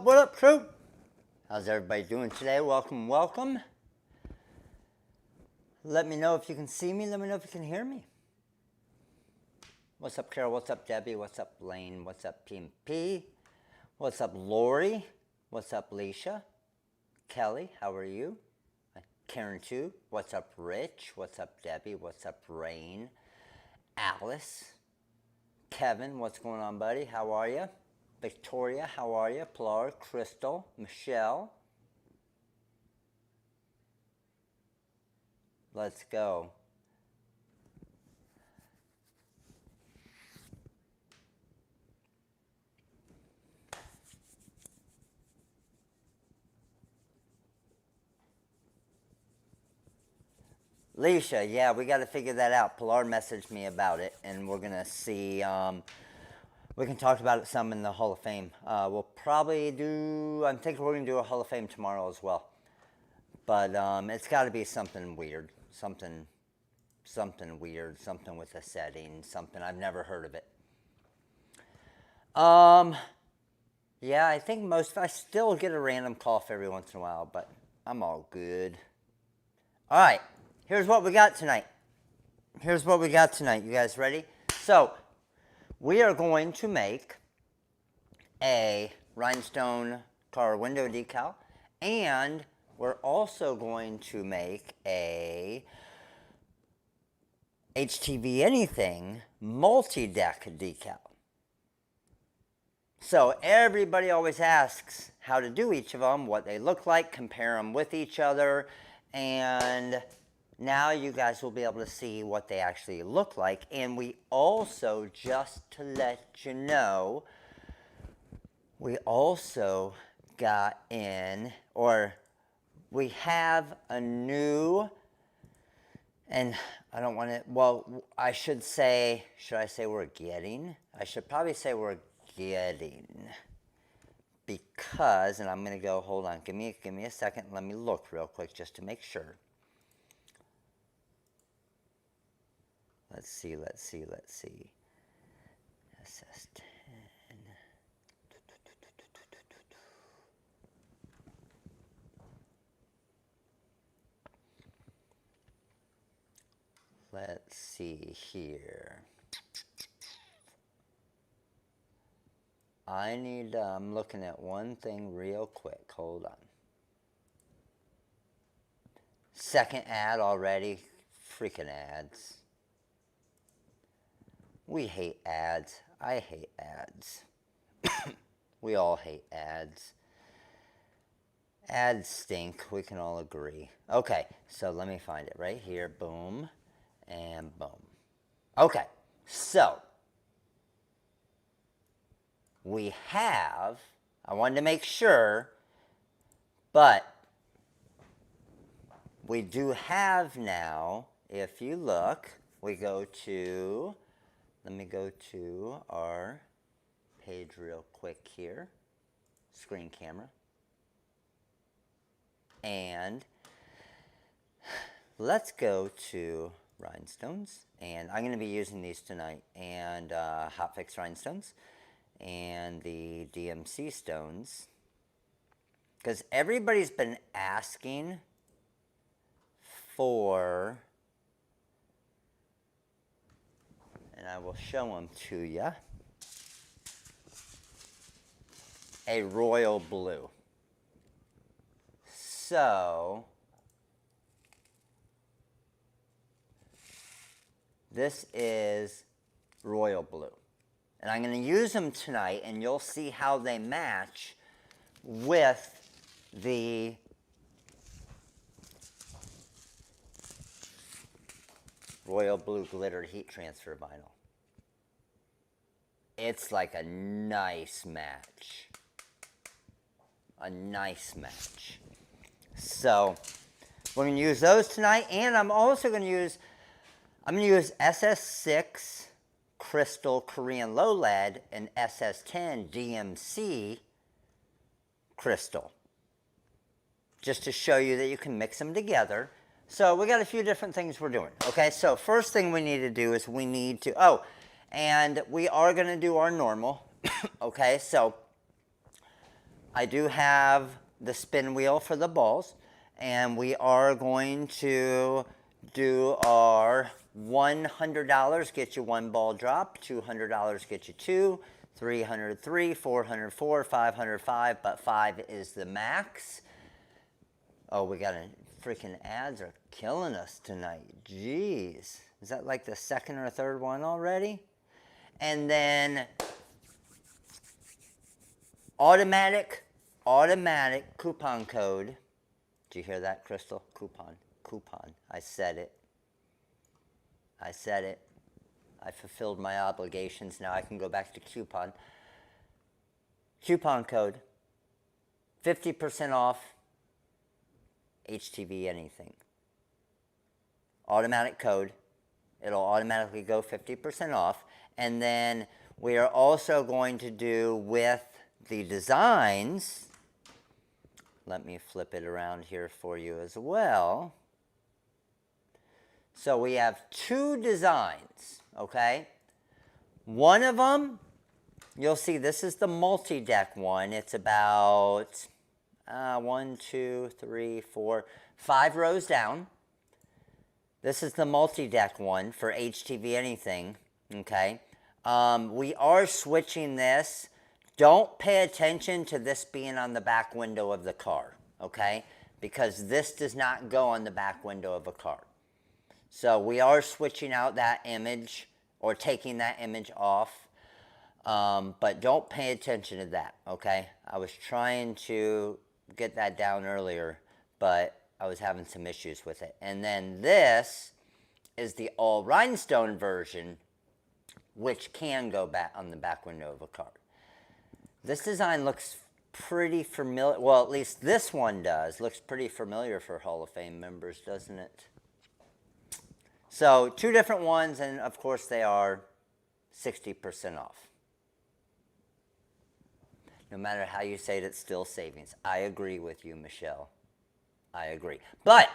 what up, troop? How's everybody doing today? Welcome, welcome. Let me know if you can see me. Let me know if you can hear me. What's up, Carol? What's up, Debbie? What's up, Blaine? What's up, PMP? What's up, Lori? What's up, Leisha? Kelly, how are you? Karen, too. What's up, Rich? What's up, Debbie? What's up, Rain? Alice? Kevin, what's going on, buddy? How are you? Victoria, how are you? Pilar, Crystal, Michelle. Let's go. Leisha, yeah, we got to figure that out. Pilar messaged me about it, and we're going to see. We can talk about it some in the Hall of Fame. We'll probably do, I'm thinking we're going to do a Hall of Fame tomorrow as well. But it's got to be something weird. Something weird. Something with a setting. Something, I've never heard of it. Yeah, I think I still get a random cough every once in a while, but I'm all good. All right. Here's what we got tonight. You guys ready? So, we are going to make a rhinestone car window decal, and we're also going to make a HTV anything multi-deck decal. So everybody always asks how to do each of them, what they look like, compare them with each other, and now you guys will be able to see what they actually look like. And we also, just to let you know, we also got in, or we have a new, and I don't want to, well, I should say, should I say we're getting? I should probably say we're getting, because, and I'm going to go, hold on, give me a second, let me look real quick just to make sure. Let's see. SS10. Let's see here. I'm looking at one thing real quick. Hold on. Second ad already. Freaking ads. We hate ads. I hate ads. We all hate ads. Ads stink. We can all agree. Okay, so let me find it right here. Boom and boom. Okay, so we have, I wanted to make sure, but we do have now, if you look, we go to, let me go to our page real quick here, screen camera, and let's go to rhinestones, and I'm going to be using these tonight, and hotfix rhinestones, and the DMC stones, because everybody's been asking for, and I will show them to you, a royal blue. So, this is royal blue. And I'm going to use them tonight, and you'll see how they match with the royal blue glittered heat transfer vinyl. It's like a nice match. A nice match. So, we're going to use those tonight, and I'm also going to use, SS6 Crystal Korean Low Lead and SS10 DMC Crystal, just to show you that you can mix them together. So we got a few different things we're doing. Okay, so first thing we need to do is we need to, and we are going to do our normal. Okay, so I do have the spin wheel for the balls, and we are going to do our $100 get you one ball drop, $200 get you two, 303, 404, 505, but 5 is the max. Oh, we got a freaking ads are killing us tonight. Jeez. Is that like the second or third one already? And then automatic coupon code. Did you hear that, Crystal? Coupon. I said it. I fulfilled my obligations. Now I can go back to coupon. Coupon code. 50% off HTV anything. Automatic code. It'll automatically go 50% off. And then we are also going to do with the designs, let me flip it around here for you as well. So we have 2 designs, okay? One of them, you'll see this is the multi-deck one. It's about 1, 2, 3, 4, 5 rows down. This is the multi-deck one for HTV anything, okay? We are switching this. Don't pay attention to this being on the back window of the car, okay? Because this does not go on the back window of a car. So we are switching out that image or taking that image off, but don't pay attention to that, okay? I was trying to get that down earlier, but I was having some issues with it. And then this is the all rhinestone version, which can go back on the back window of a car. This design looks pretty familiar. Well, at least this one does. Looks pretty familiar for Hall of Fame members, doesn't it? So 2 different ones, and of course they are 60% off. No matter how you say it, it's still savings. I agree with you, Michelle. I agree. But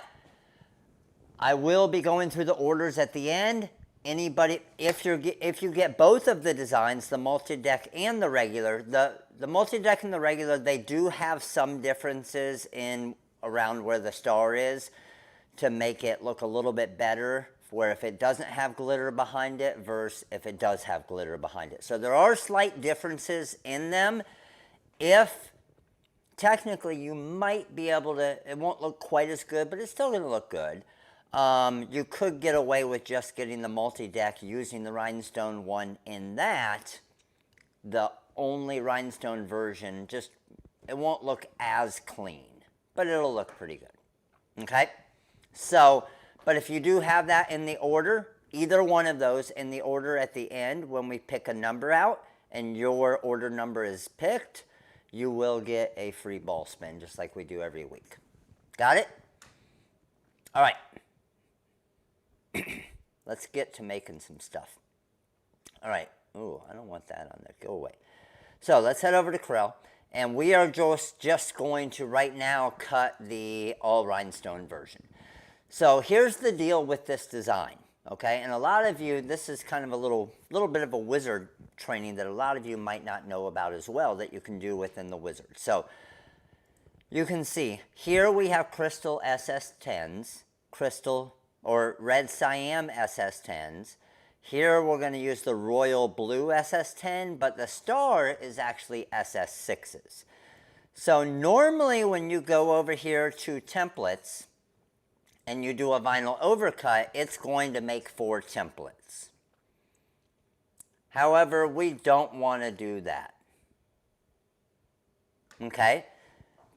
I will be going through the orders at the end. Anybody, if you get both of the designs, the multi-deck and the regular, the multi-deck and the regular, they do have some differences in around where the star is to make it look a little bit better, where if it doesn't have glitter behind it versus if it does have glitter behind it. So there are slight differences in them. If technically you might be able to, it won't look quite as good, but it's still going to look good. You could get away with just getting the multi-deck using the rhinestone one in that. The only rhinestone version, just, it won't look as clean, but it'll look pretty good. Okay? So, but if you do have that in the order, either one of those in the order at the end, when we pick a number out and your order number is picked, you will get a free ball spin, just like we do every week. Got it? All right. Let's get to making some stuff. All right. Ooh, I don't want that on there. Go away. So let's head over to Corel, and we are just going to right now cut the all rhinestone version. So here's the deal with this design, okay? And a lot of you, this is kind of a little bit of a wizard training that a lot of you might not know about as well that you can do within the wizard. So you can see here we have crystal SS10s, crystal or red cyan SS10s. Here we're going to use the royal blue SS10, but the star is actually SS6s. So normally when you go over here to templates and you do a vinyl overcut, it's going to make 4 templates. However, we don't want to do that. Okay?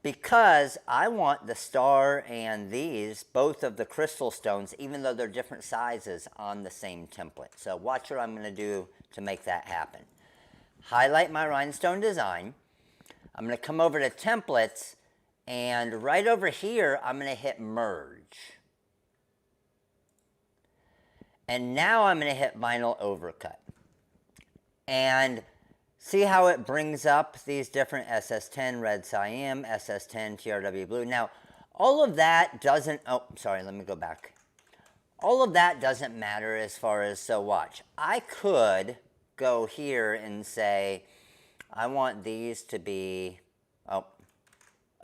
Because I want the star and these, both of the crystal stones, even though they're different sizes, on the same template. So watch what I'm going to do to make that happen. Highlight my rhinestone design. I'm going to come over to templates, and right over here, I'm going to hit merge. And now I'm going to hit vinyl overcut. And see how it brings up these different SS10, red cyan, SS10, TRW blue. Now, all of that doesn't, oh, sorry, let me go back. All of that doesn't matter as far as, so watch. I could go here and say, I want these to be, oh,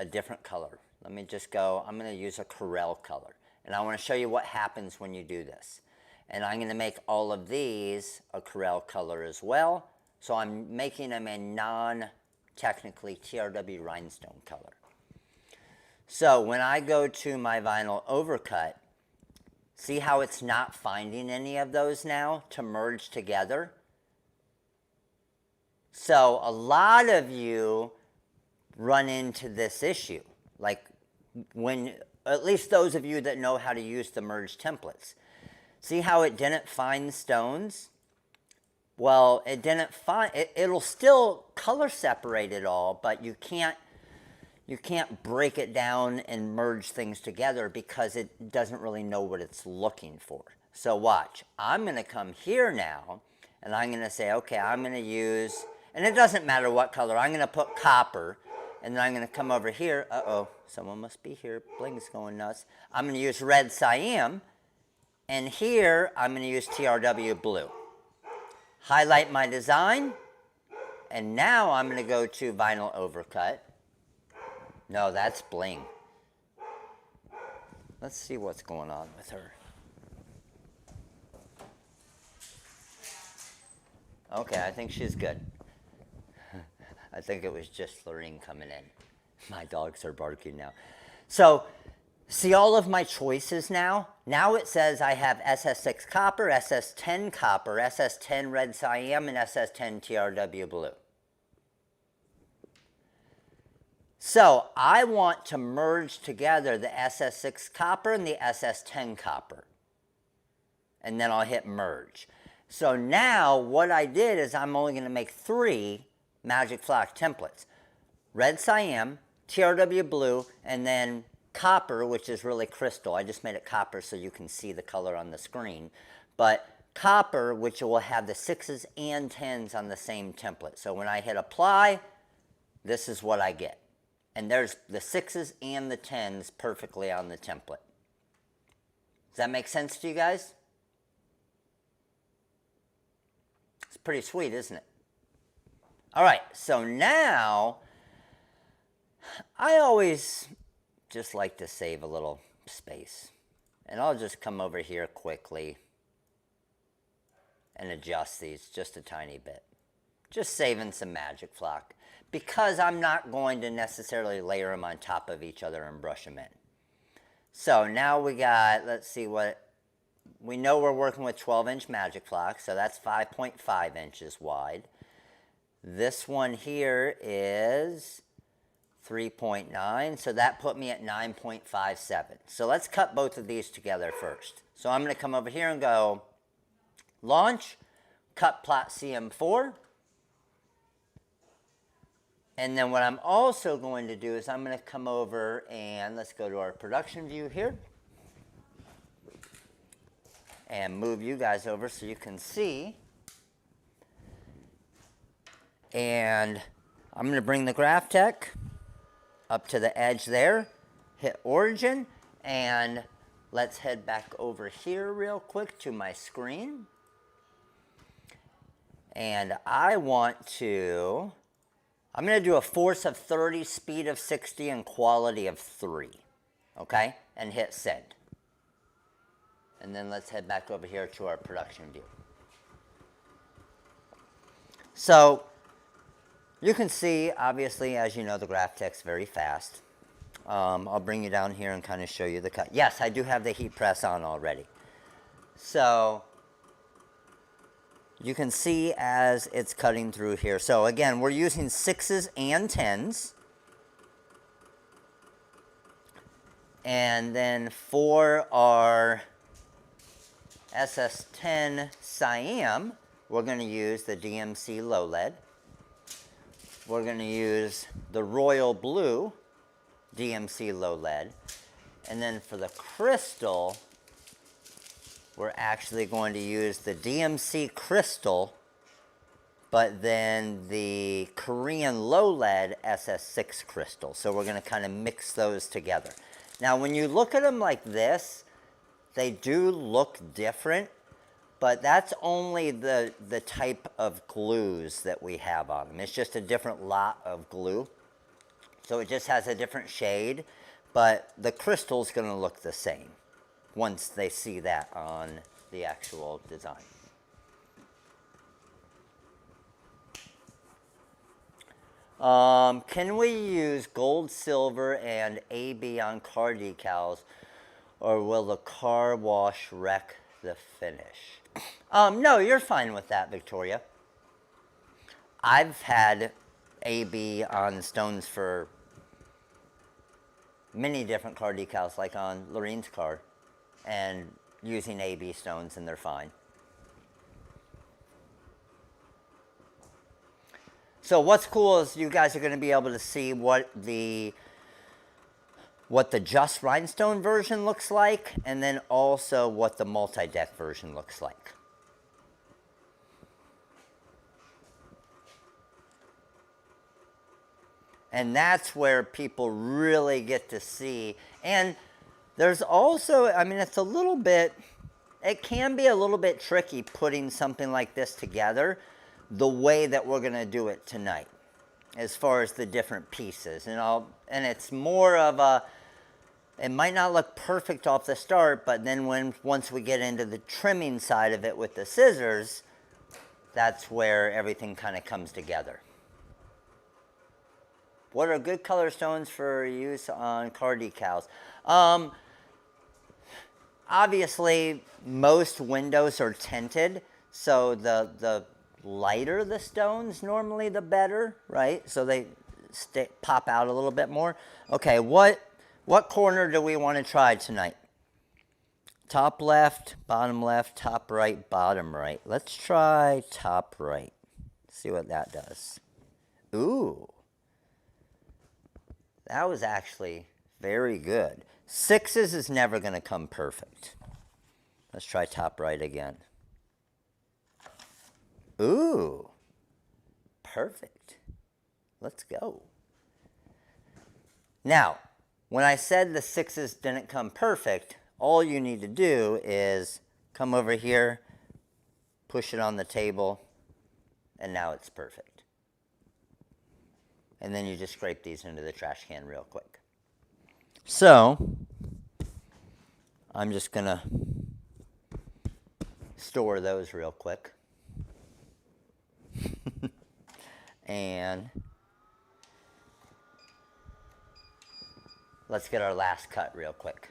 a different color. Let me just go, I'm going to use a Corel color. And I want to show you what happens when you do this. And I'm going to make all of these a Corel color as well. So I'm making them a non-technically TRW rhinestone color. So when I go to my vinyl overcut, see how it's not finding any of those now to merge together? So a lot of you run into this issue. Like when, at least those of you that know how to use the merge templates. See how it didn't find stones? Well, it didn't find, it'll still color separate it all, but you can't break it down and merge things together because it doesn't really know what it's looking for. So watch, I'm going to come here now, and I'm going to say, okay, I'm going to use, and it doesn't matter what color, I'm going to put copper, and then I'm going to come over here, uh-oh, someone must be here, bling's going nuts. I'm going to use red cyan, and here I'm going to use TRW blue. Highlight my design, and now I'm going to go to vinyl overcut. No, that's bling. Let's see what's going on with her. Okay, I think she's good. I think it was just Lorene coming in. My dogs are barking now. So, see all of my choices now? Now it says I have SS6 copper, SS10 copper, SS10 red cyan, and SS10 TRW blue. So I want to merge together the SS6 copper and the SS10 copper. And then I'll hit merge. So now what I did is I'm only going to make 3 Magic Flock templates. Red cyan, TRW blue, and then copper, which is really crystal. I just made it copper so you can see the color on the screen. But copper, which will have the 6s and 10s on the same template. So when I hit apply, this is what I get. And there's the 6s and the 10s perfectly on the template. Does that make sense to you guys? It's pretty sweet, isn't it? All right, so now I always just like to save a little space. And I'll just come over here quickly and adjust these just a tiny bit. Just saving some Magic Flock, because I'm not going to necessarily layer them on top of each other and brush them in. So now we got, let's see what, we know we're working with 12-inch Magic Flock, so that's 5.5 inches wide. This one here is 3.9, so that put me at 9.57. So let's cut both of these together first. So I'm going to come over here and go, launch, cut plot CM4. And then what I'm also going to do is I'm going to come over and let's go to our production view here. And move you guys over so you can see. And I'm going to bring the Graphtec up to the edge there. Hit origin. And let's head back over here real quick to my screen. And I want to... I'm going to do a force of 30, speed of 60, and quality of 3, okay? And hit send. And then let's head back over here to our production view. So you can see, obviously, as you know, the Graphtec's very fast. I'll bring you down here and kind of show you the cut. Yes, I do have the heat press on already. So you can see as it's cutting through here. So again, we're using 6s and 10s. And then for our SS10 cyan, we're going to use the DMC low lead. We're going to use the royal blue DMC low lead. And then for the crystal, we're actually going to use the DMC crystal, but then the Korean low lead SS6 crystal. So we're going to kind of mix those together. Now when you look at them like this, they do look different, but that's only the type of glues that we have on them. It's just a different lot of glue. So it just has a different shade, but the crystal's going to look the same once they see that on the actual design. Can we use gold, silver, and AB on car decals, or will the car wash wreck the finish? No, you're fine with that, Victoria. I've had AB on stones for many different car decals, like on Lorene's car, and using AB stones, and they're fine. So what's cool is you guys are going to be able to see what the just rhinestone version looks like, and then also what the multi-deck version looks like. And that's where people really get to see. And there's also, I mean, it's a little bit, it can be a little bit tricky putting something like this together the way that we're going to do it tonight, as far as the different pieces. And it's more of a, it might not look perfect off the start, but then once we get into the trimming side of it with the scissors, that's where everything kind of comes together. What are good color stones for use on car decals? Obviously, most windows are tinted, so the lighter the stones, normally the better, right? So they pop out a little bit more. Okay, what corner do we want to try tonight? Top left, top right, bottom right. Let's try top right. See what that does. Ooh. That was actually very good. Sixes is never going to come perfect. Let's try top right again. Ooh, perfect. Let's go. Now, when I said the sixes didn't come perfect, all you need to do is come over here, push it on the table, and now it's perfect. And then you just scrape these into the trash can real quick. So, I'm just going to store those real quick. And let's get our last cut real quick.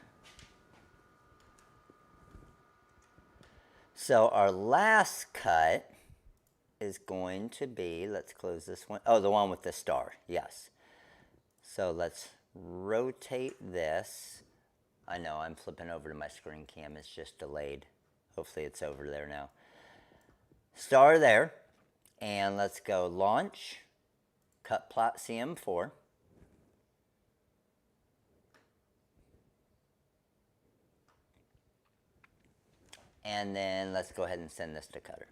So our last cut is going to be, let's close this one. Oh, the one with the star, yes. So let's rotate this. I know I'm flipping over to my screen cam, it's just delayed. Hopefully it's over there now. Star there, and let's go launch, cut plot CM4. And then let's go ahead and send this to cutter.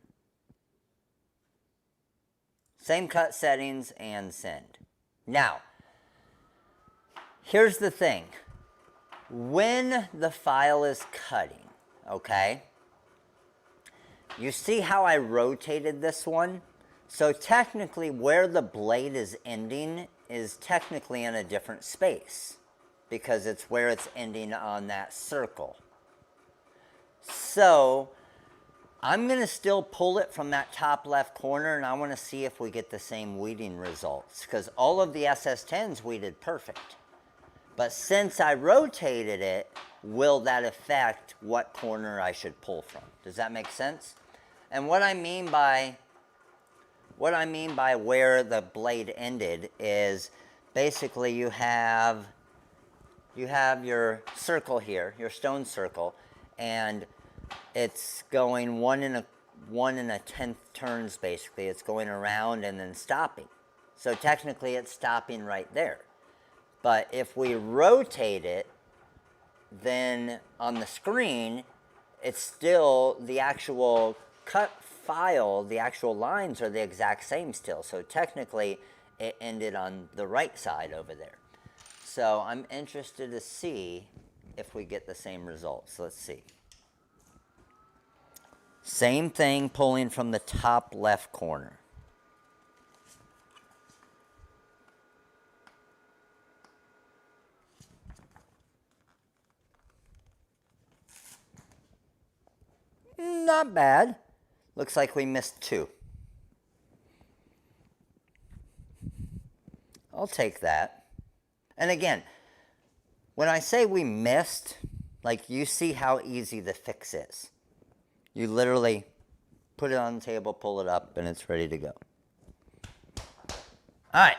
Same cut settings and send. Now, here's the thing. When the file is cutting, okay, you see how I rotated this one? So technically where the blade is ending is technically in a different space because it's where it's ending on that circle. So I'm going to still pull it from that top left corner, and I want to see if we get the same weeding results, because all of the SS10s weeded perfect. But since I rotated it, will that affect what corner I should pull from? Does that make sense? And what I mean by where the blade ended is basically you have your circle here, your stone circle, and it's going 1 1/10 turns basically. It's going around and then stopping. So technically it's stopping right there. But if we rotate it, then on the screen, it's still the actual cut file, the actual lines are the exact same still. So technically it ended on the right side over there. So I'm interested to see if we get the same results. Let's see. Same thing, pulling from the top left corner. not bad. Looks like we missed 2. I'll take that. And again, when I say we missed, like, you see how easy the fix is. You literally put it on the table, pull it up, and it's ready to go. All right.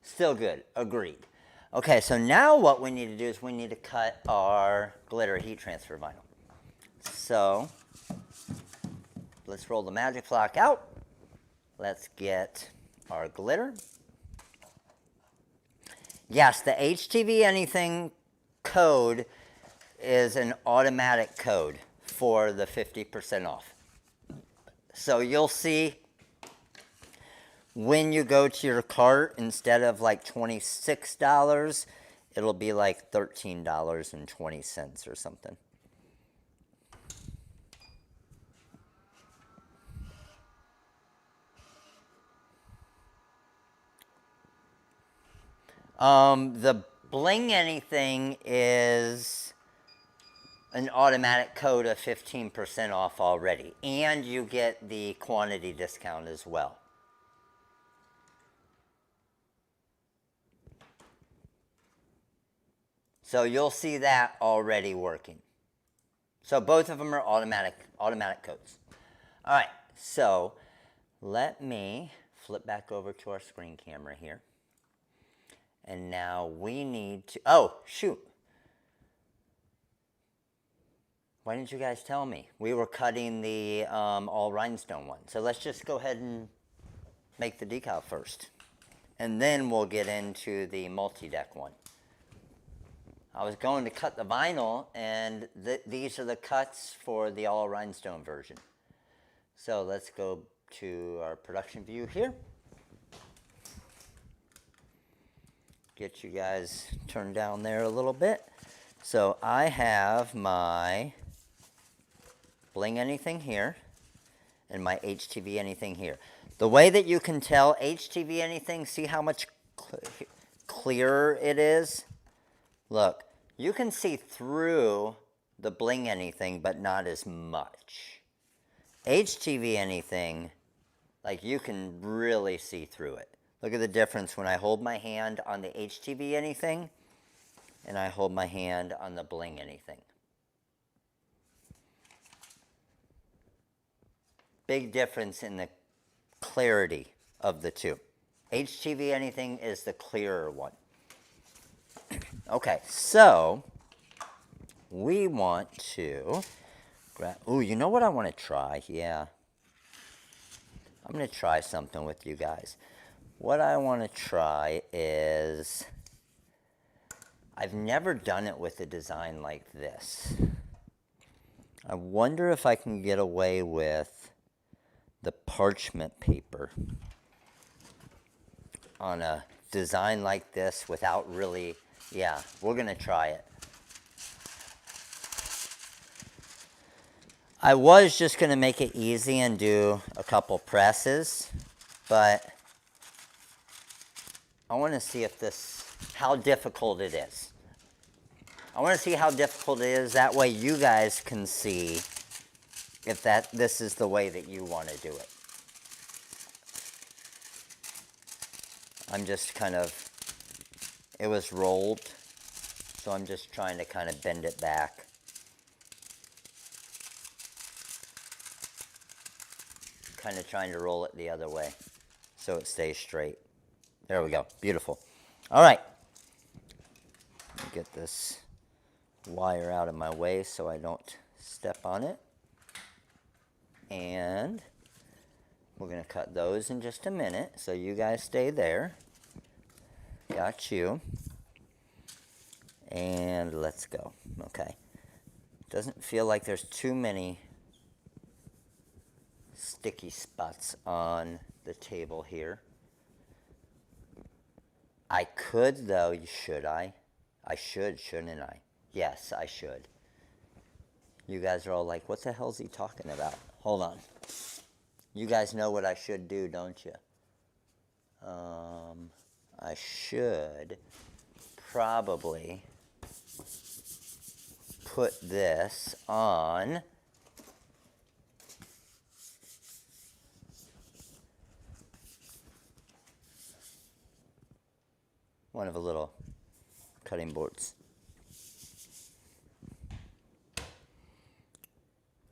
Still good. Agreed. Okay, so now what we need to do is we need to cut our glitter heat transfer vinyl. So let's roll the magic flock out. Let's get our glitter. Yes, the HTV anything code is an automatic code for the 50% off. So you'll see when you go to your cart, instead of like $26, it'll be like $13.20 or something. The Bling Anything is an automatic code of 15% off already, and you get the quantity discount as well. So you'll see that already working. So both of them are automatic codes. All right, so let me flip back over to our screen camera here. And now we need to, oh, shoot. Why didn't you guys tell me? We were cutting the all rhinestone one. So let's just go ahead and make the decal first. And then we'll get into the multi-deck one. I was going to cut the vinyl, and these are the cuts for the all rhinestone version. So let's go to our production view here. Get you guys turned down there a little bit. So I have my Bling Anything here and my HTV Anything here. The way that you can tell HTV Anything, see how much clearer it is? Look, you can see through the Bling Anything, but not as much. HTV Anything, like, you can really see through it. Look at the difference when I hold my hand on the HTV Anything and I hold my hand on the Bling Anything. Big difference in the clarity of the two. HTV Anything is the clearer one. Okay, so we want to grab, ooh, you know what I want to try? Yeah. I'm going to try something with you guys. What I want to try is, I've never done it with a design like this. I wonder if I can get away with the parchment paper on a design like this without really, yeah, we're going to try it. I was just going to make it easy and do a couple presses, but I want to see if this, how difficult it is. I want to see how difficult it is. That way you guys can see if this is the way that you want to do it. I'm just kind of, it was rolled, so I'm just trying to kind of bend it back. Kind of trying to roll it the other way so it stays straight. There we go. Beautiful. All right. Let me get this wire out of my way so I don't step on it. And we're going to cut those in just a minute, so you guys stay there. Got you. And let's go. Okay. Doesn't feel like there's too many sticky spots on the table here. I could, though. Should I? I should, shouldn't I? Yes, I should. You guys are all like, what the hell is he talking about? Hold on. You guys know what I should do, don't you? I should probably put this on one of the little cutting boards.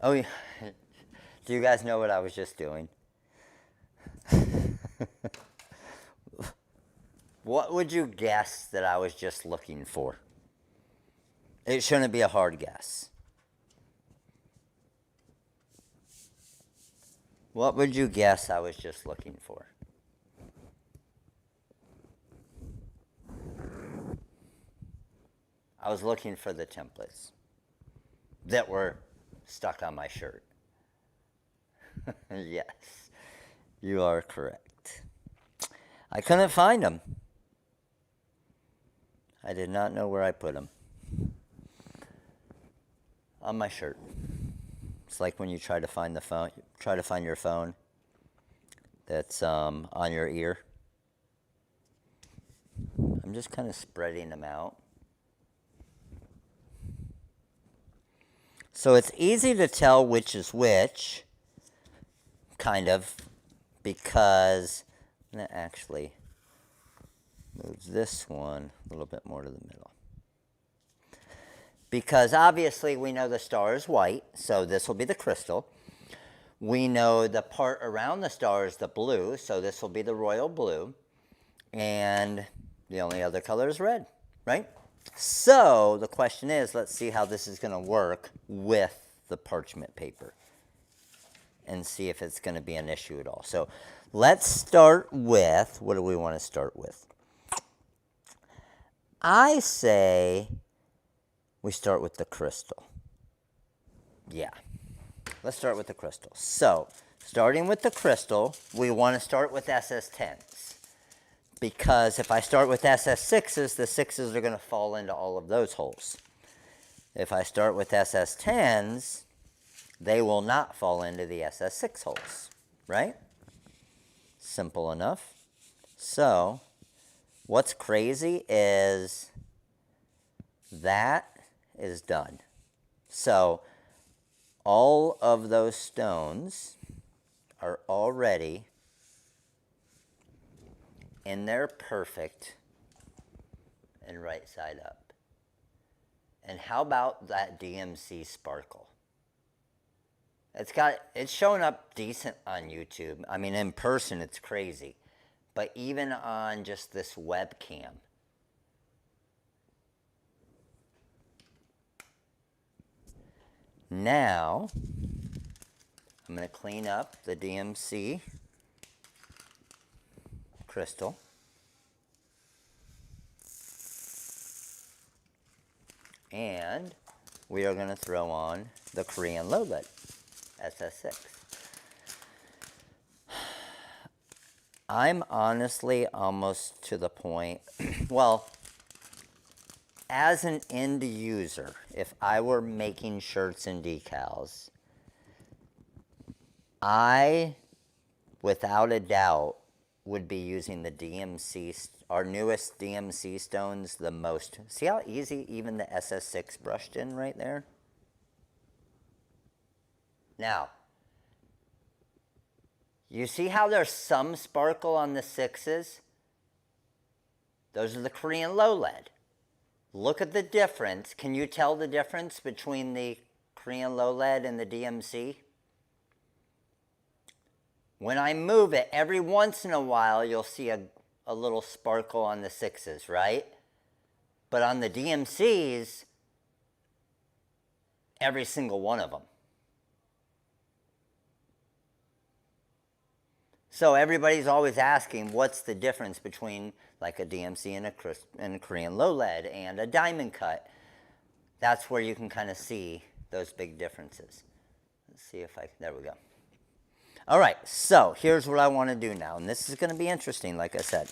Oh, yeah. Do you guys know what I was just doing? What would you guess that I was just looking for? It shouldn't be a hard guess. What would you guess I was just looking for? I was looking for the templates that were stuck on my shirt. Yes, you are correct. I couldn't find them. I did not know where I put them. On my shirt. It's like when you try to find the phone, try to find your phone that's on your ear. I'm just kind of spreading them out. So it's easy to tell which is which, kind of, because I'm going to actually move this one a little bit more to the middle. Because obviously we know the star is white, so this will be the crystal. We know the part around the star is the blue, so this will be the royal blue. And the only other color is red, right? So the question is, let's see how this is going to work with the parchment paper and see if it's going to be an issue at all. So let's start with, what do we want to start with? I say we start with the crystal. Yeah, let's start with the crystal. So starting with the crystal, we want to start with SS10s. Because if I start with SS6s, the 6s are going to fall into all of those holes. If I start with SS10s, they will not fall into the SS6 holes, right? Simple enough. So what's crazy is that is done. So all of those stones are already in there perfect and right side up. And how about that DMC sparkle? It's showing up decent on YouTube. I mean, in person it's crazy. But even on just this webcam, now I'm going to clean up the DMC crystal. And we are going to throw on the Korean low lead, SS6. I'm honestly almost to the point, well, as an end user, if I were making shirts and decals, I, without a doubt, would be using the DMC, our newest DMC stones the most. See how easy even the SS6 brushed in right there? Now, you see how there's some sparkle on the 6s? Those are the Korean low lead. Look at the difference. Can you tell the difference between the Korean low lead and the DMC? When I move it, every once in a while, you'll see a little sparkle on the 6s, right? But on the DMCs, every single one of them. So everybody's always asking, what's the difference between like a DMC and a Korean low lead and a diamond cut? That's where you can kind of see those big differences. Let's see if there we go. All right, so here's what I want to do now, and this is going to be interesting, like I said.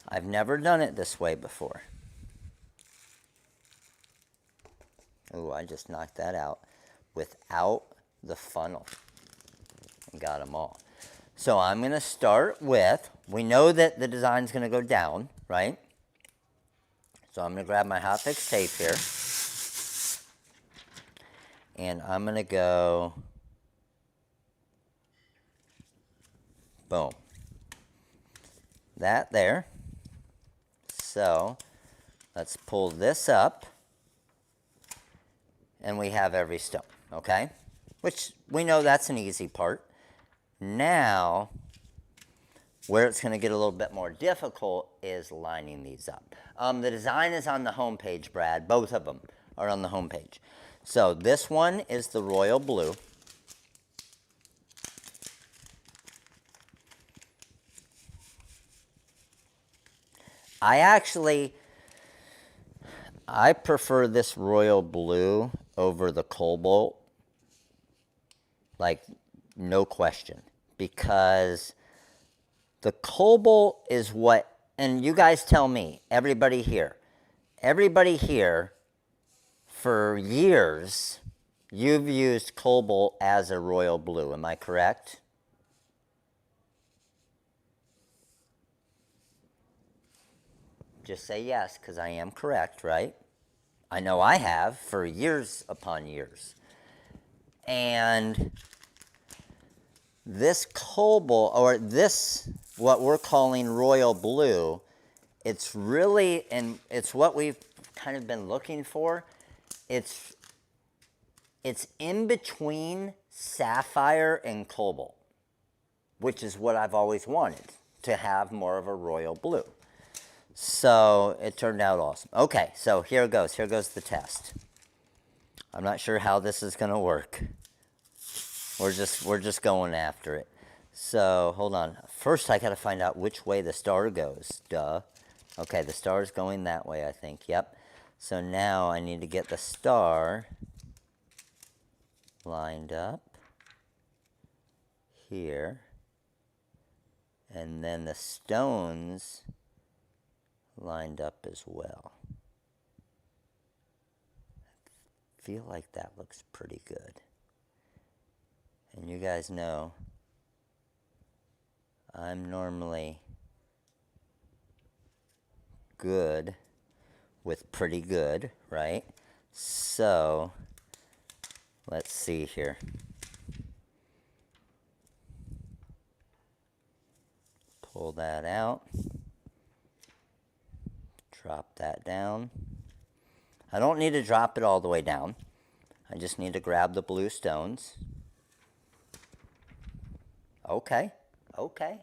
I've never done it this way before. Ooh, I just knocked that out without the funnel and got them all. So I'm going to start with, we know that the design's going to go down, right? So I'm going to grab my hot fix tape here, and I'm going to go, boom. That there. So let's pull this up, and we have every stone, okay? Which we know that's an easy part. Now, where it's going to get a little bit more difficult is lining these up. The design is on the home page, Brad. Both of them are on the home page. So this one is the royal blue. I prefer this royal blue over the cobalt, like no question, because the cobalt is what, and you guys tell me, everybody here, for years, you've used cobalt as a royal blue, am I correct? Just say yes, because I am correct, right? I know I have for years upon years. And this cobalt, or this, what we're calling royal blue, it's really, and it's what we've kind of been looking for. It's in between sapphire and cobalt, which is what I've always wanted, to have more of a royal blue. So it turned out awesome. Okay, so here goes. Here goes the test. I'm not sure how this is going to work. We're just going after it. So hold on. First, I got to find out which way the star goes. Duh. Okay, the star is going that way, I think. Yep. So now I need to get the star lined up here, and then the stones lined up as well. I feel like that looks pretty good. And you guys know I'm normally good with pretty good, right? So let's see here. Pull that out. Drop that down. I don't need to drop it all the way down. I just need to grab the blue stones. Okay, okay.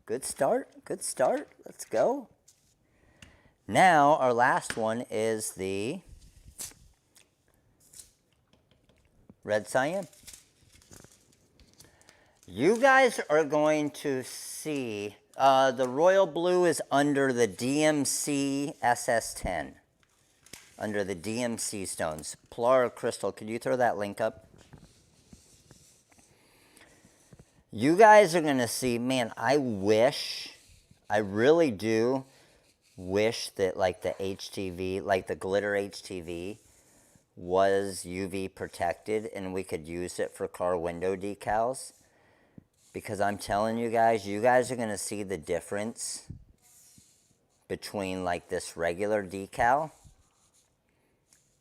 Good start, good start. Let's go. Now, our last one is the red cyan. You guys are going to see, the royal blue is under the DMC SS10. Under the DMC stones. Polar Crystal, could you throw that link up? You guys are going to see, man, I really do wish that like the HTV, like the glitter HTV was UV protected and we could use it for car window decals. Because I'm telling you guys are going to see the difference between like this regular decal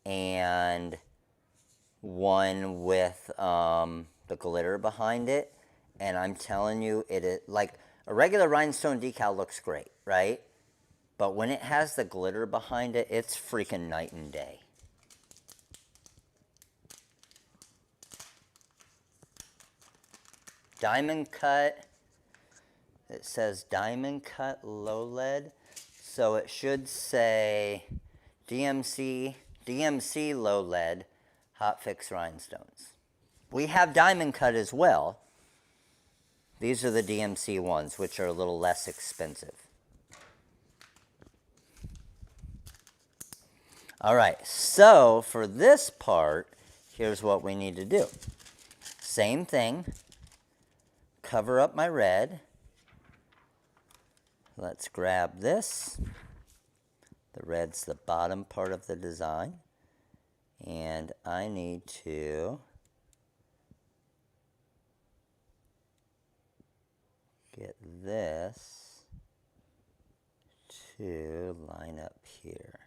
and one with the glitter behind it. And I'm telling you, it is like a regular rhinestone decal looks great, right? But when it has the glitter behind it, it's freaking night and day. Diamond cut. It says diamond cut low lead. So it should say DMC low lead hot fix rhinestones. We have diamond cut as well. These are the DMC ones, which are a little less expensive. All right, so for this part, here's what we need to do. Same thing. Cover up my red. Let's grab this. The red's the bottom part of the design. And I need to get this to line up here.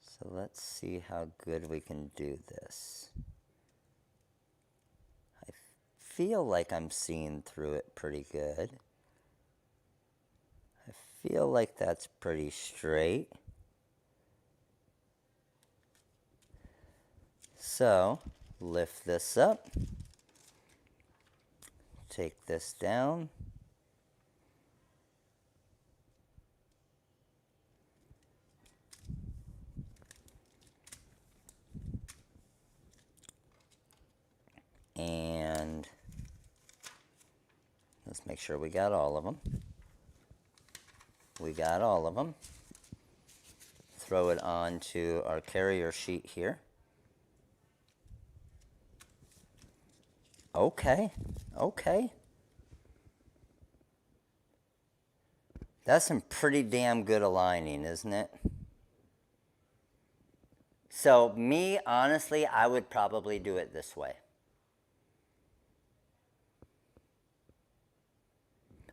So let's see how good we can do this. I feel like I'm seeing through it pretty good. I feel like that's pretty straight. So, lift this up, take this down, and let's make sure we got all of them. We got all of them. Throw it onto our carrier sheet here. Okay, okay. That's some pretty damn good aligning, isn't it? So me, honestly, I would probably do it this way.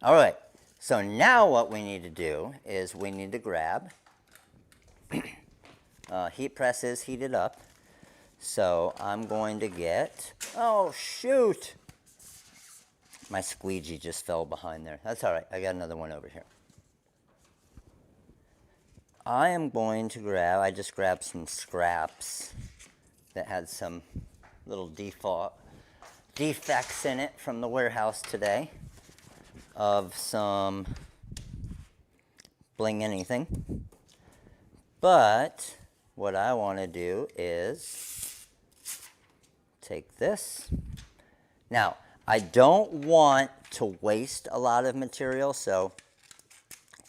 All right, so now what we need to do is we need to grab, heat press is heated up, so I'm going to get, oh shoot, my squeegee just fell behind there. That's all right, I got another one over here. I am going to grab, I just grabbed some scraps that had some little defects in it from the warehouse today of some bling anything. But what I want to do is take this. Now, I don't want to waste a lot of material, so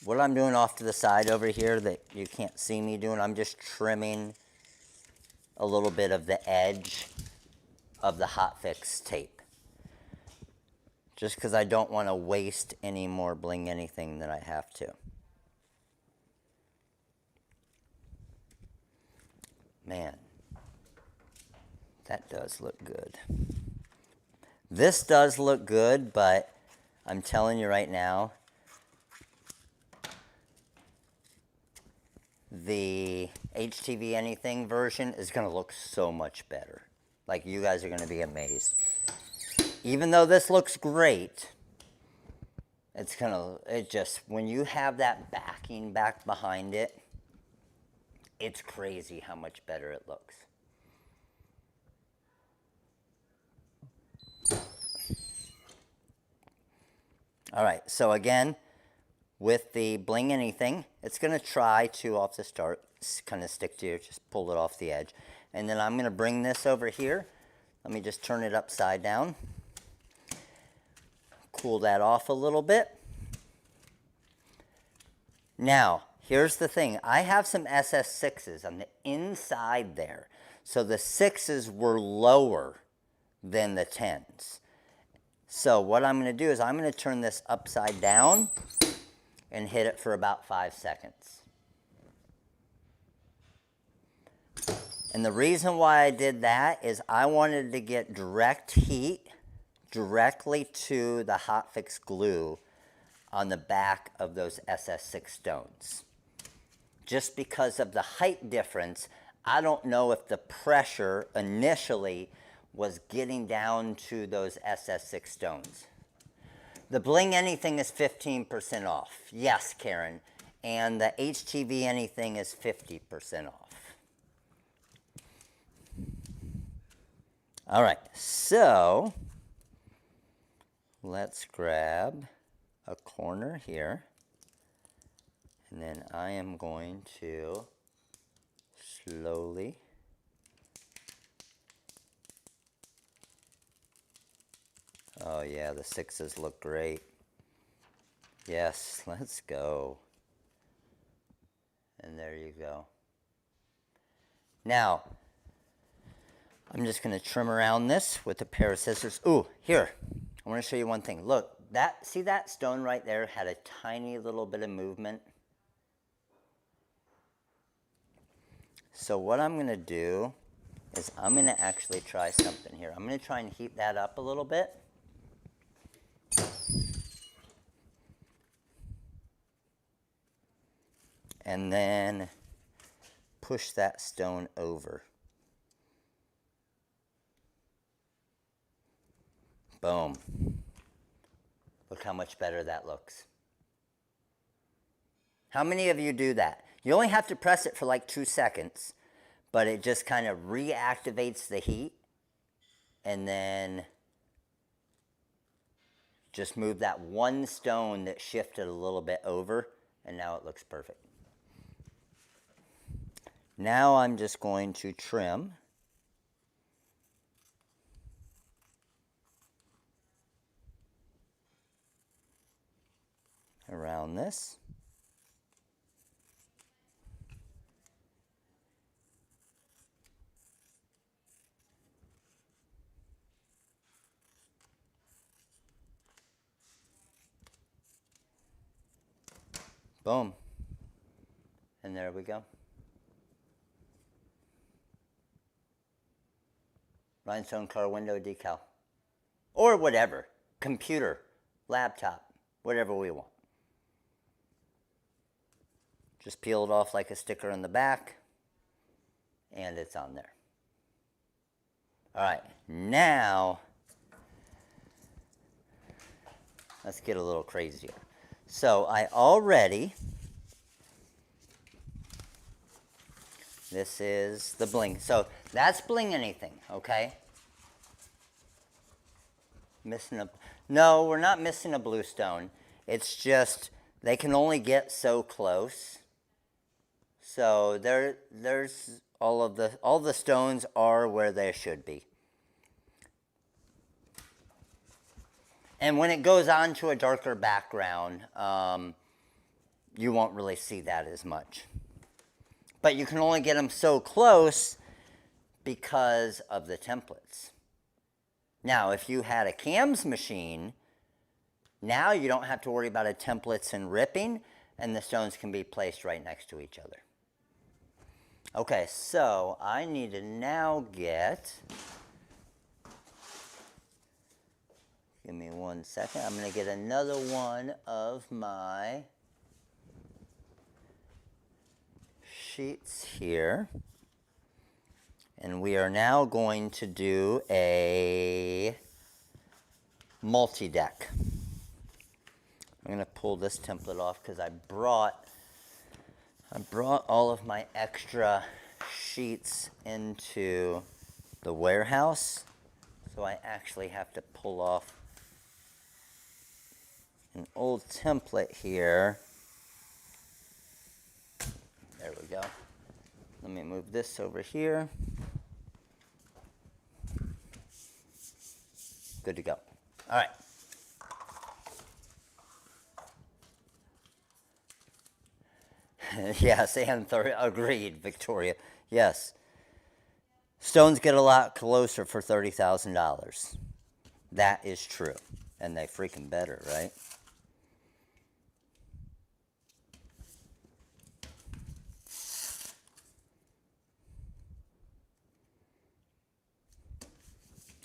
what I'm doing off to the side over here that you can't see me doing, I'm just trimming a little bit of the edge of the hot fix tape. Just because I don't want to waste any more bling anything than I have to. Man, that does look good. This does look good, but I'm telling you right now, the HTV anything version is going to look so much better. Like, you guys are going to be amazed. Even though this looks great, when you have that backing back behind it, it's crazy how much better it looks. All right, so again, with the bling anything, it's going to try to, off the start, kind of stick to you, just pull it off the edge. And then I'm going to bring this over here. Let me just turn it upside down. Cool that off a little bit. Now, here's the thing. I have some SS6s on the inside there. So the 6s were lower than the 10s. So what I'm going to do is I'm going to turn this upside down and hit it for about 5 seconds. And the reason why I did that is I wanted to get direct heat directly to the hot fix glue on the back of those SS6 stones. Just because of the height difference, I don't know if the pressure initially was getting down to those SS6 stones. The bling anything is 15% off. Yes, Karen. And the HTV anything is 50% off. All right, so let's grab a corner here. And then I am going to slowly oh yeah, the 6s look great. Yes, let's go. And there you go. Now, I'm just going to trim around this with a pair of scissors. Ooh, here, I want to show you one thing. Look, see that stone right there had a tiny little bit of movement? So what I'm going to do is I'm going to actually try something here. I'm going to try and heat that up a little bit. And then push that stone over. Boom. Look how much better that looks. How many of you do that? You only have to press it for like 2 seconds, but it just kind of reactivates the heat, and then just move that one stone that shifted a little bit over, and now it looks perfect. Now I'm just going to trim around this. Boom. And there we go. Rhinestone car window decal. Or whatever. Computer, laptop, whatever we want. Just peel it off like a sticker in the back, and it's on there. All right, now let's get a little crazier. So I already, this is the bling. So that's bling anything, okay? No, we're not missing a blue stone. It's just they can only get so close. So there's all the stones are where they should be. And when it goes on to a darker background, you won't really see that as much. But you can only get them so close because of the templates. Now, if you had a cams machine, now you don't have to worry about the templates and ripping, and the stones can be placed right next to each other. Okay, so I need to now get, give me 1 second, I'm going to get another one of my sheets here. And we are now going to do a multi-deck. I'm going to pull this template off because I brought all of my extra sheets into the warehouse. So I actually have to pull off an old template here. There we go. Let me move this over here. Good to go. All right. Yes, and agreed, Victoria. Yes. Stones get a lot closer for $30,000. That is true. And they freaking better, right?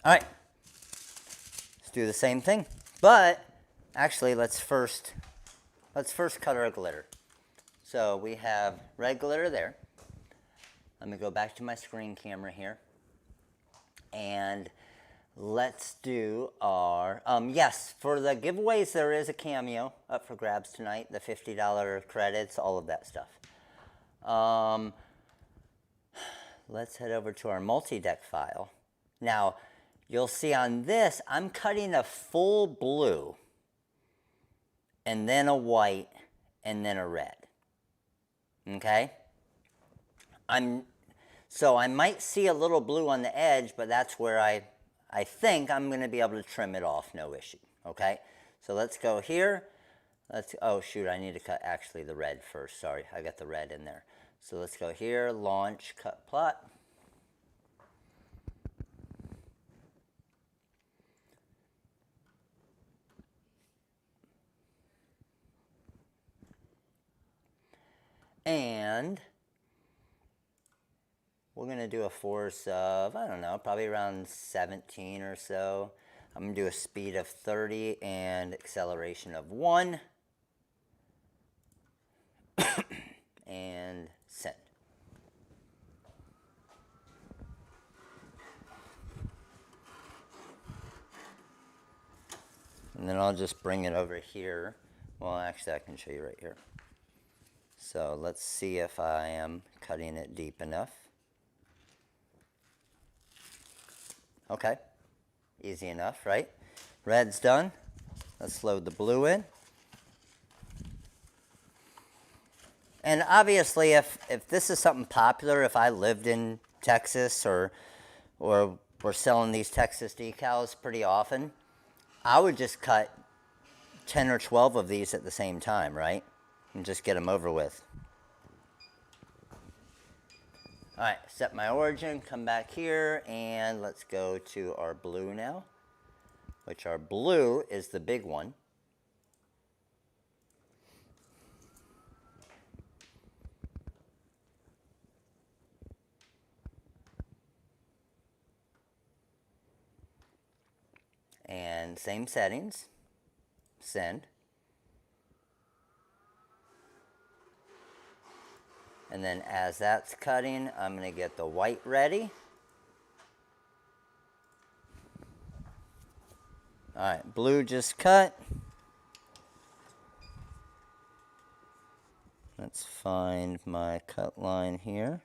All right. Let's do the same thing. But actually, let's first cut our glitter. So we have red glitter there. Let me go back to my screen camera here. And let's do our, yes, for the giveaways, there is a cameo up for grabs tonight. The $50 credits, all of that stuff. Let's head over to our multi-deck file. Now, you'll see on this, I'm cutting a full blue, and then a white, and then a red. Okay? So I might see a little blue on the edge, but that's where I think I'm going to be able to trim it off, no issue. Okay? So let's go here. Oh shoot, I need to cut actually the red first. Sorry, I got the red in there. So let's go here, launch, cut plot. And we're going to do a force of, I don't know, probably around 17 or so. I'm going to do a speed of 30 and acceleration of 1. And send. And then I'll just bring it over here. Well, actually, I can show you right here. So let's see if I am cutting it deep enough. Okay, easy enough, right? Red's done. Let's load the blue in. And obviously, if this is something popular, if I lived in Texas or we're selling these Texas decals pretty often, I would just cut 10 or 12 of these at the same time, right? And just get them over with. All right, set my origin, come back here, and let's go to our blue now, which our blue is the big one. And same settings, send. And then as that's cutting, I'm going to get the white ready. All right, blue just cut. Let's find my cut line here.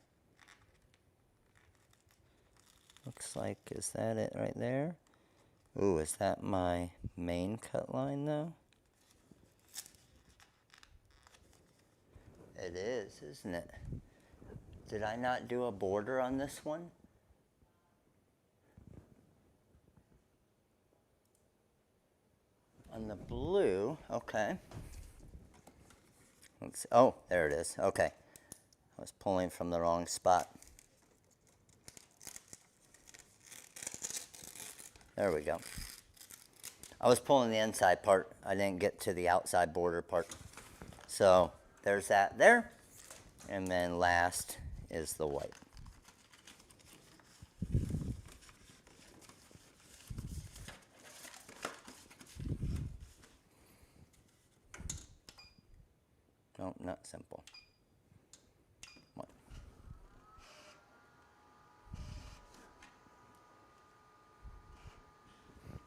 Looks like, is that it right there? Ooh, is that my main cut line though? It is, isn't it? Did I not do a border on this one? On the blue, okay. Let's see. Oh, there it is. Okay. I was pulling from the wrong spot. There we go. I was pulling the inside part. I didn't get to the outside border part. So there's that there. And then last is the white. No, not simple. One.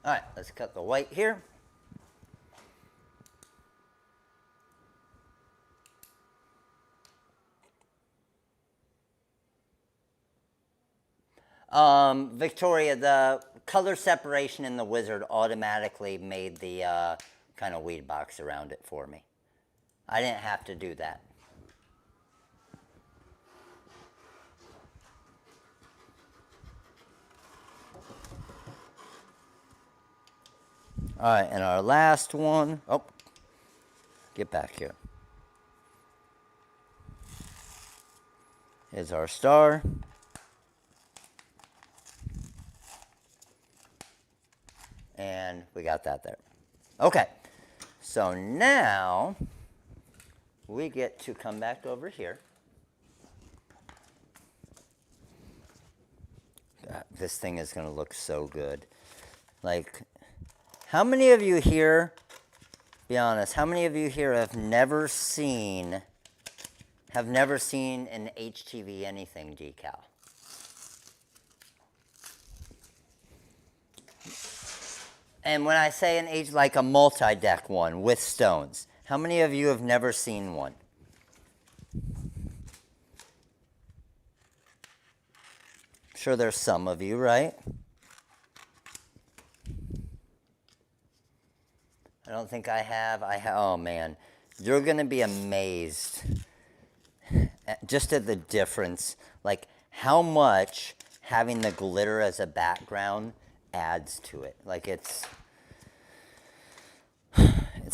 All right, let's cut the white here. Victoria, the color separation in the wizard automatically made the kind of weed box around it for me. I didn't have to do that. All right, and our last one, oh, get back here, is our star. And we got that there. Okay, so now we get to come back over here. God, this thing is going to look so good. Like, how many of you here, be honest, how many of you here have never seen an HTV anything decal? And when I say an H, like a multi-deck one with stones, how many of you have never seen one? I'm sure there's some of you, right? I don't think I have. Oh man, you're gonna be amazed just at the difference, like how much having the glitter as a background adds to it. Like it's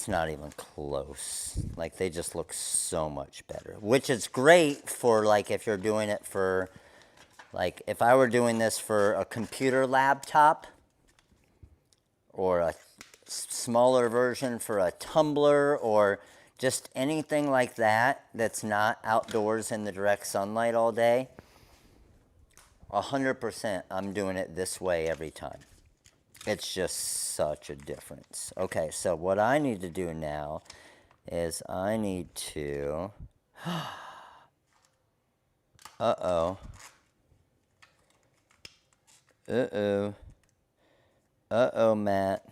not even close. Like they just look so much better, which is great for like if you're doing it for, like if I were doing this for a computer laptop or a smaller version for a tumbler or just anything like that that's not outdoors in the direct sunlight all day, 100% I'm doing it this way every time. It's just such a difference. Okay, so what I need to do now is I need to... Uh-oh. Uh-oh. Uh-oh, Matt.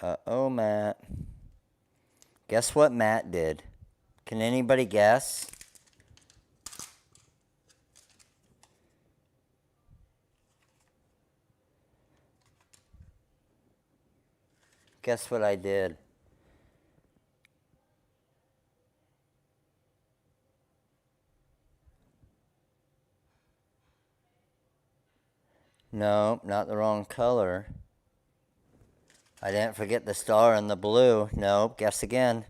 Uh-oh, Matt. Guess what Matt did? Can anybody guess? Guess what I did? No, not the wrong color. I didn't forget the star and the blue. Nope, guess again.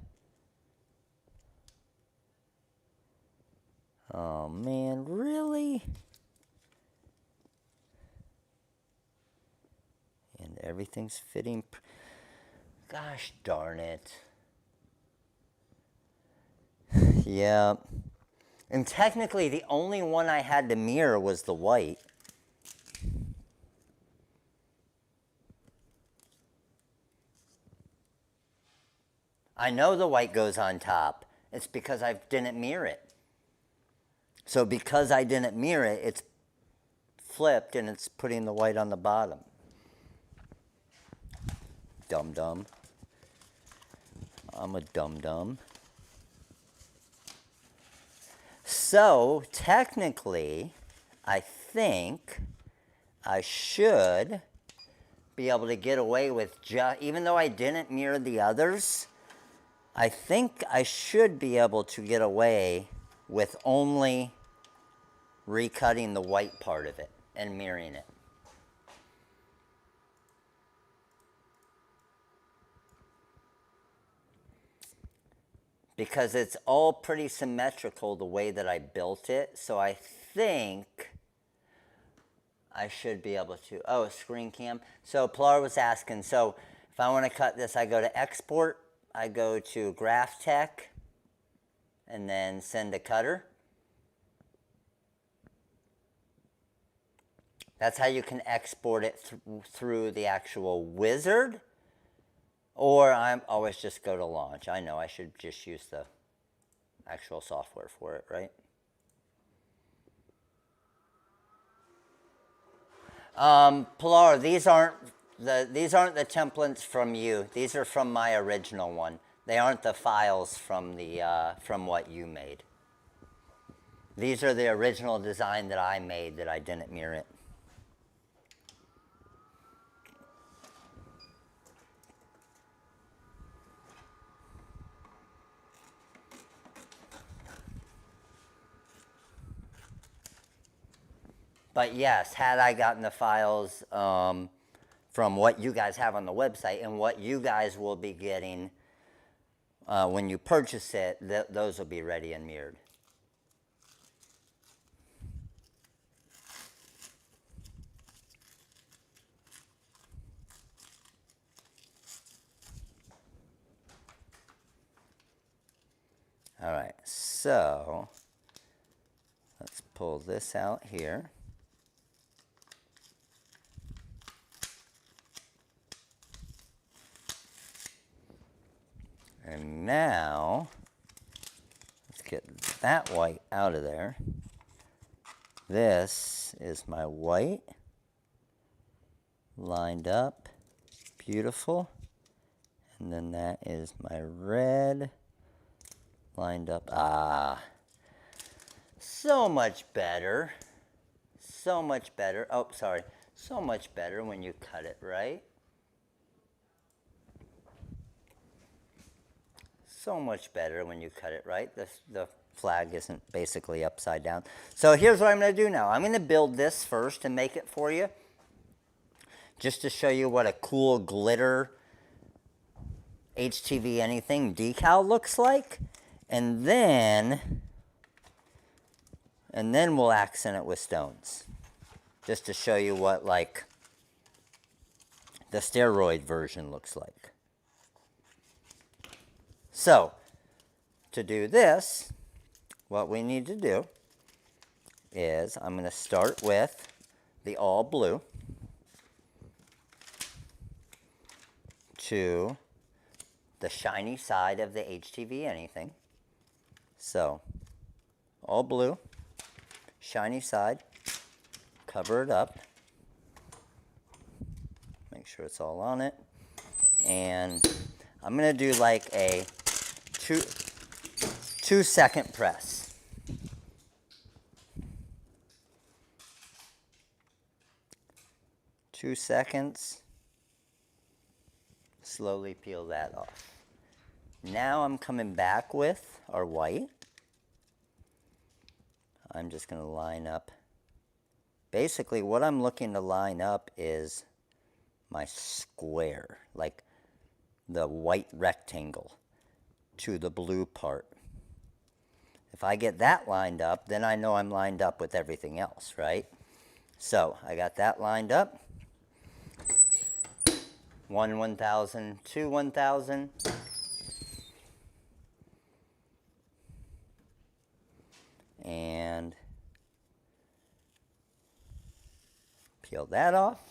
Oh man, really? And everything's fitting. Gosh darn it. Yeah. And technically, the only one I had to mirror was the white. I know the white goes on top. It's because I didn't mirror it. So because I didn't mirror it, it's flipped and it's putting the white on the bottom. Dum-dum. I'm a dum-dum. So technically, I think I should be able to get away with even though I didn't mirror the others, I think I should be able to get away with only recutting the white part of it and mirroring it. Because it's all pretty symmetrical the way that I built it, so I think I should be able to. Oh, a screen cam. So Pilar was asking, so if I want to cut this, I go to export, I go to Graph Tech, and then send a cutter. That's how you can export it through the actual wizard. Or I'm always just go to launch. I know I should just use the actual software for it, right? Pilar, these aren't the templates from you. These are from my original one. They aren't the files from the from what you made. These are the original design that I made that I didn't mirror it. But yes, had I gotten the files from what you guys have on the website and what you guys will be getting when you purchase it, those will be ready and mirrored. All right, so let's pull this out here. And now, let's get that white out of there. This is my white, lined up, beautiful. And then that is my red, lined up. Ah, so much better. So much better. Oh, sorry. So much better when you cut it right. So much better when you cut it right. The flag isn't basically upside down. So here's what I'm going to do now. I'm going to build this first and make it for you. Just to show you what a cool glitter HTV anything decal looks like. And then we'll accent it with stones. Just to show you what like the steroid version looks like. So, to do this, what we need to do is I'm going to start with the all blue to the shiny side of the HTV anything. So, all blue, shiny side, cover it up, make sure it's all on it, and I'm going to do like a two 2-second press. Two seconds. Slowly peel that off. Now I'm coming back with our white. I'm just going to line up. Basically, what I'm looking to line up is my square, like the white rectangle to the blue part. If I get that lined up, then I know I'm lined up with everything else, right? So I got that lined up. 1 1,000, 2 1,000. And peel that off.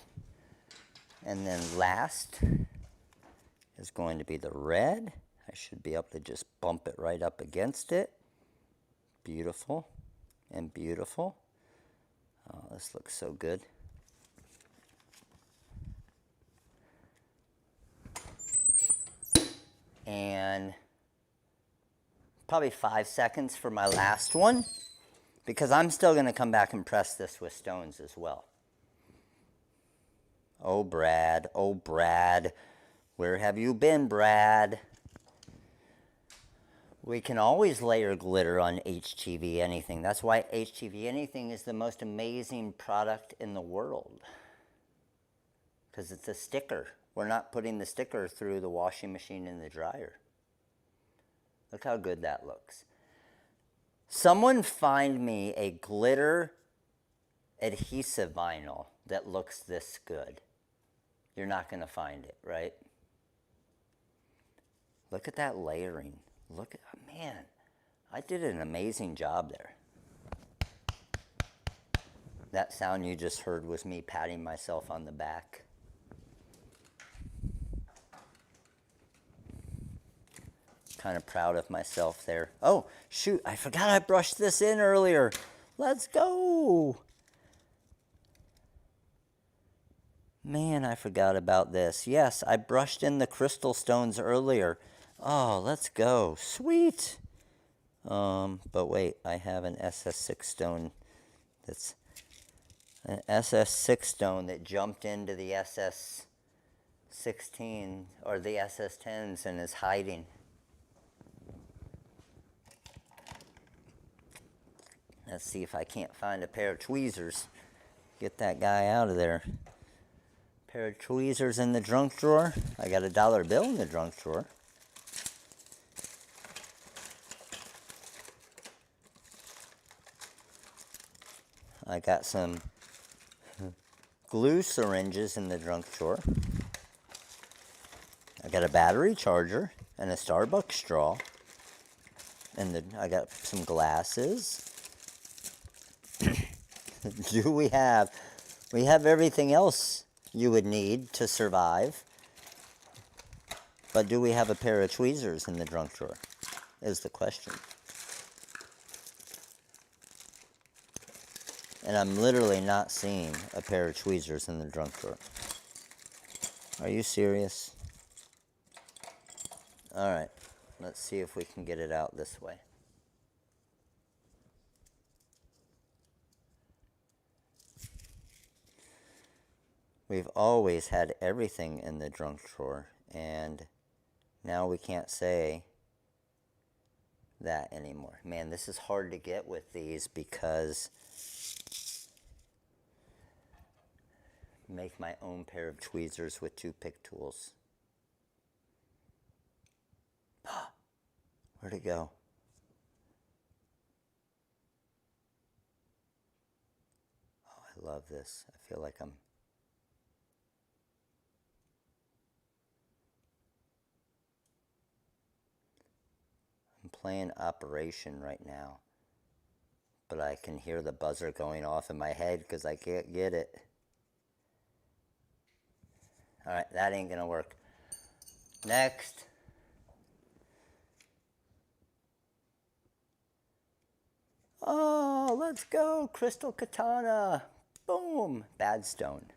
And then last is going to be the red. I should be able to just bump it right up against it. Beautiful and beautiful. Oh, this looks so good. And probably 5 seconds for my last one, because I'm still going to come back and press this with stones as well. Oh, Brad. Oh, Brad. Where have you been, Brad? We can always layer glitter on HTV anything. That's why HTV anything is the most amazing product in the world. Because it's a sticker. We're not putting the sticker through the washing machine and the dryer. Look how good that looks. Someone find me a glitter adhesive vinyl that looks this good. You're not going to find it, right? Look at that layering. Look at, man, I did an amazing job there. That sound you just heard was me patting myself on the back. Kind of proud of myself there. Oh, shoot, I forgot I brushed this in earlier. Let's go. Man, I forgot about this. Yes, I brushed in the crystal stones earlier. Oh, let's go. Sweet. But wait, I have an SS6 stone that's an SS6 stone that jumped into the SS16 or the SS10s and is hiding. Let's see if I can't find a pair of tweezers. Get that guy out of there. Pair of tweezers in the junk drawer. I got a dollar bill in the junk drawer. I got some glue syringes in the junk drawer. I got a battery charger and a Starbucks straw. And I got some glasses. We have everything else you would need to survive. But do we have a pair of tweezers in the junk drawer? Is the question. And I'm literally not seeing a pair of tweezers in the junk drawer. Are you serious? All right, let's see if we can get it out this way. We've always had everything in the junk drawer, and now we can't say that anymore. Man, this is hard to get with these because make my own pair of tweezers with 2 pick tools. Where'd it go? Oh, I love this. I feel like I'm playing Operation right now, but I can hear the buzzer going off in my head because I can't get it. All right, that ain't gonna work. Next. Oh, let's go, crystal katana. Boom, bad stone.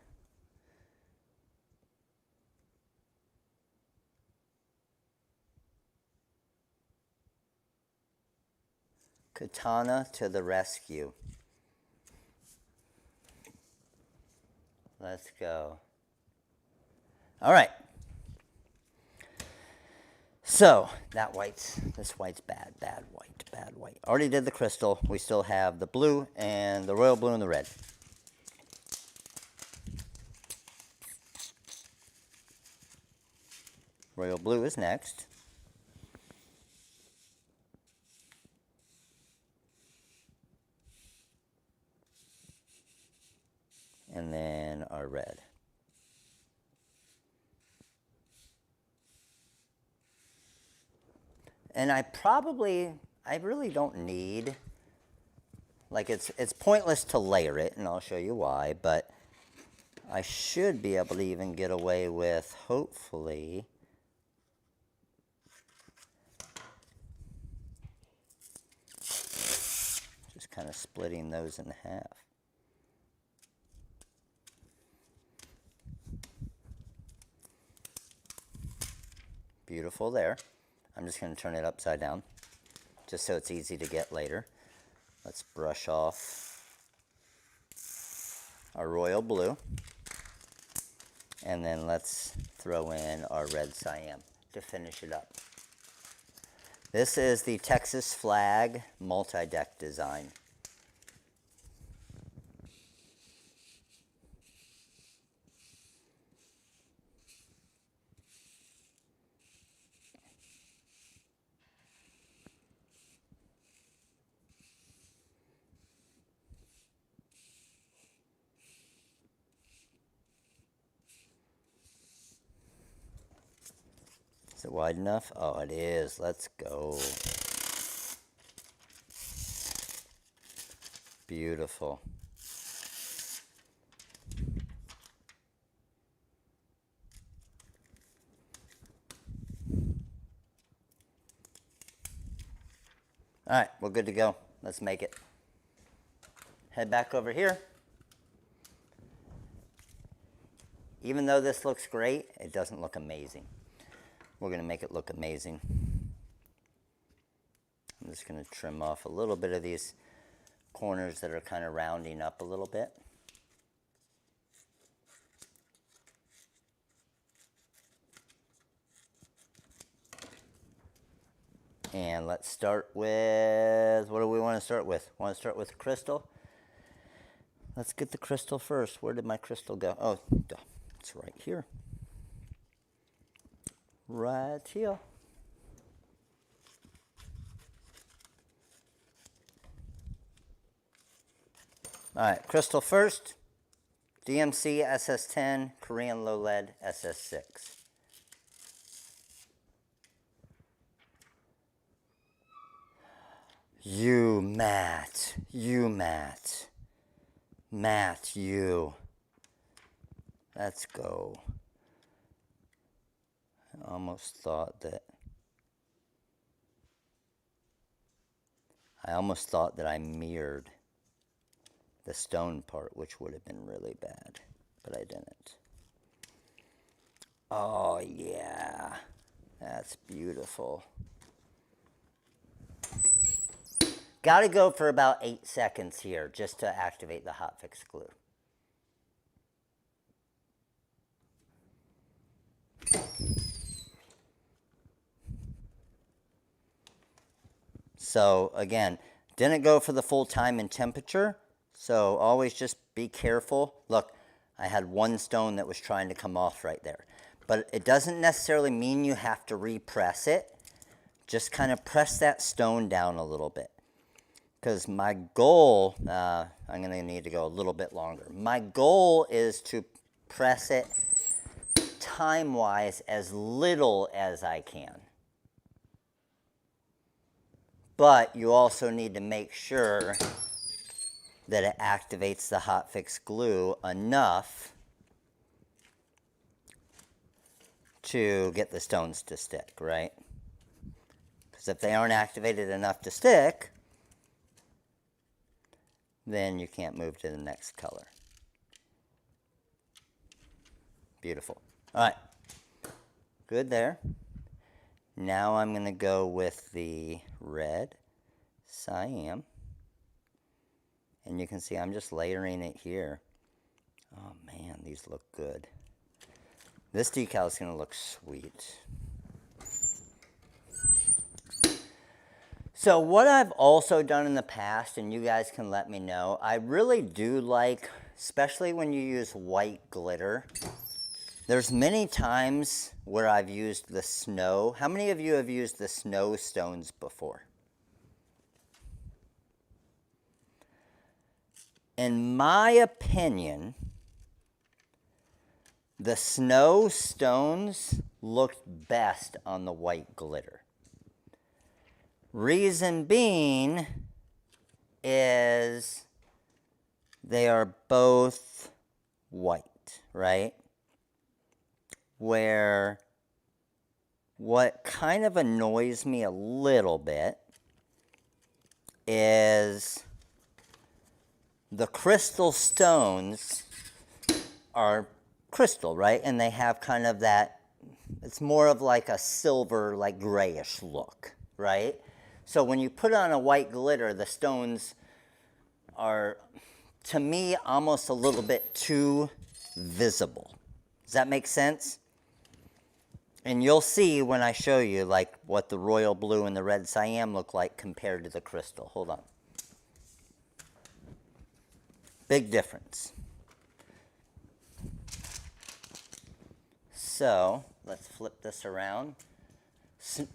Katana to the rescue. Let's go. All right. So this white's bad white. Already did the crystal. We still have the blue and the royal blue and the red. Royal blue is next. And then our red. And I really don't need, like it's pointless to layer it, and I'll show you why, but I should be able to even get away with, hopefully, just kind of splitting those in half. Beautiful there. I'm just going to turn it upside down, just so it's easy to get later. Let's brush off our royal blue, and then let's throw in our red cyan to finish it up. This is the Texas flag multi-deck design. Is it wide enough? Oh, it is. Let's go. Beautiful. All right, we're good to go. Let's make it. Head back over here. Even though this looks great, it doesn't look amazing. We're going to make it look amazing. I'm just going to trim off a little bit of these corners that are kind of rounding up a little bit. And let's start with, what do we want to start with? Want to start with crystal? Let's get the crystal first. Where did my crystal go? Oh, it's right here. Right here. All right, crystal first. DMC SS10, Korean low lead SS6. You, Matt. You, Matt. Matt, you. Let's go. I almost thought that I mirrored the stone part, which would have been really bad, but I didn't. Oh yeah, that's beautiful. Gotta go for about 8 seconds here just to activate the hotfix glue. So again, didn't go for the full time and temperature, so always just be careful. Look, I had one stone that was trying to come off right there. But it doesn't necessarily mean you have to repress it. Just kind of press that stone down a little bit. Because my goal, I'm going to need to go a little bit longer. My goal is to press it time-wise as little as I can. But you also need to make sure that it activates the hotfix glue enough to get the stones to stick, right? Because if they aren't activated enough to stick, then you can't move to the next color. Beautiful. All right. Good there. Now I'm going to go with the red cyan. And you can see I'm just layering it here. Oh man, these look good. This decal is going to look sweet. So what I've also done in the past, and you guys can let me know, I really do like, especially when you use white glitter, there's many times where I've used the snow. How many of you have used the snow stones before? In my opinion, the snow stones looked best on the white glitter. Reason being is they are both white, right? Where what kind of annoys me a little bit is the crystal stones are crystal, right? And they have kind of that, it's more of like a silver, like grayish look, right? So when you put on a white glitter, the stones are, to me, almost a little bit too visible. Does that make sense? And you'll see when I show you like what the royal blue and the red cyan look like compared to the crystal. Hold on. Big difference. So let's flip this around.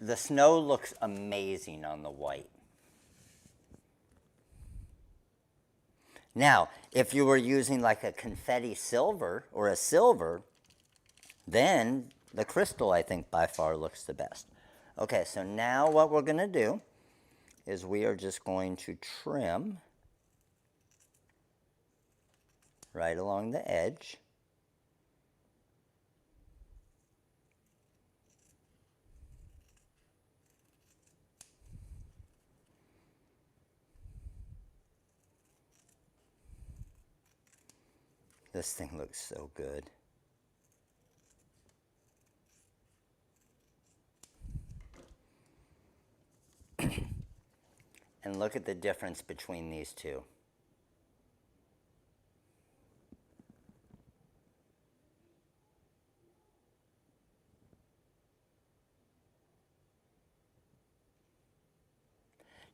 The snow looks amazing on the white. Now, if you were using like a confetti silver or a silver, then the crystal, I think, by far looks the best. Okay, so now what we're going to do is we are just going to trim right along the edge. This thing looks so good. And look at the difference between these two.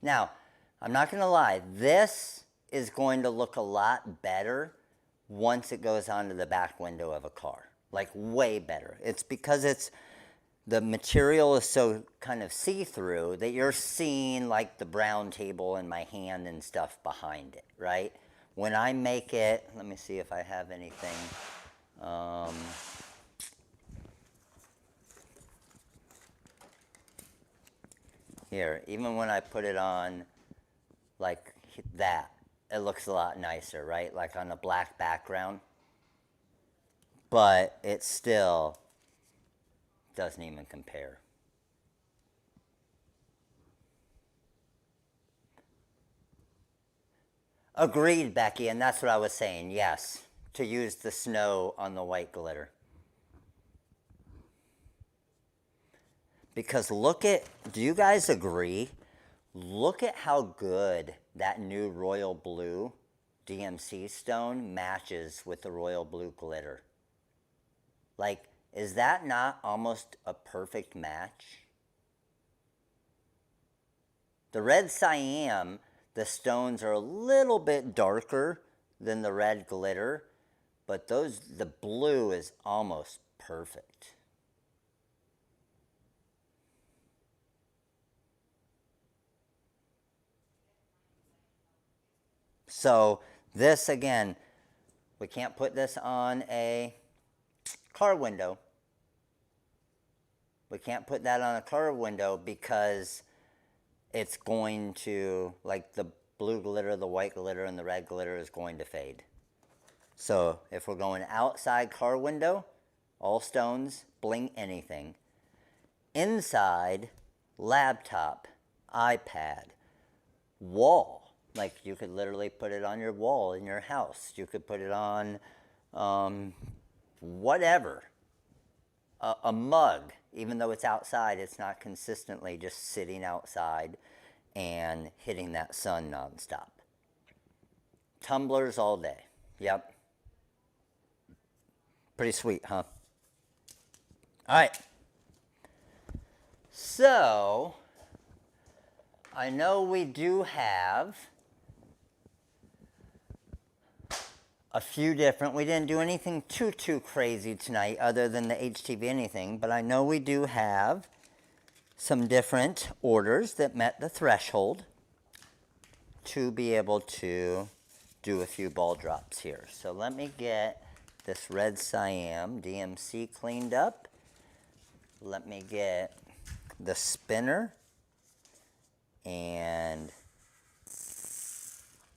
Now, I'm not going to lie, this is going to look a lot better once it goes onto the back window of a car. Like way better. It's because the material is so kind of see-through that you're seeing like the brown table in my hand and stuff behind it, right? When I make it, let me see if I have anything. Here, even when I put it on like that, it looks a lot nicer, right? Like on a black background. But it still doesn't even compare. Agreed, Becky, and that's what I was saying, yes, to use the snow on the white glitter. Because look at, do you guys agree? Look at how good that new royal blue DMC stone matches with the royal blue glitter. Like, is that not almost a perfect match? The red cyan, the stones are a little bit darker than the red glitter, but the blue is almost perfect. So this, again, we can't put this on a car window. We can't put that on a car window because it's going to, like the blue glitter, the white glitter, and the red glitter is going to fade. So if we're going outside car window, all stones, bling anything. Inside, laptop, iPad, wall. Like you could literally put it on your wall in your house. You could put it on whatever. A mug, even though it's outside, it's not consistently just sitting outside. and hitting that sun nonstop. Tumblers all day. Yep. Pretty sweet, huh? All right. So, I know we do have a few different, we didn't do anything too crazy tonight other than the HTV anything, but I know we do have some different orders that met the threshold to be able to do a few ball drops here. So let me get this red cyan DMC cleaned up. Let me get the spinner, and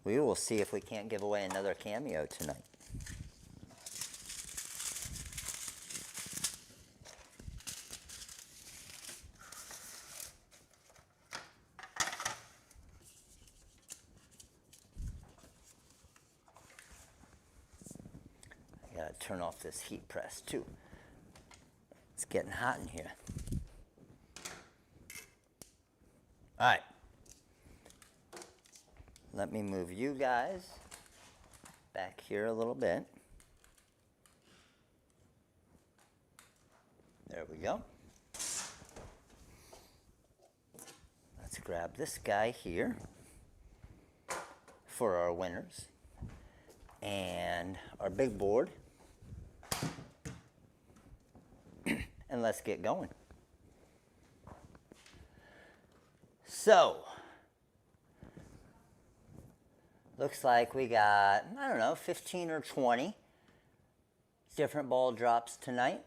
we will see if we can't give away another cameo tonight. I gotta turn off this heat press too. It's getting hot in here. All right. Let me move you guys back here a little bit. There we go. Let's grab this guy here for our winners and our big board. And let's get going. So, looks like we got, I don't know, 15 or 20 different ball drops tonight.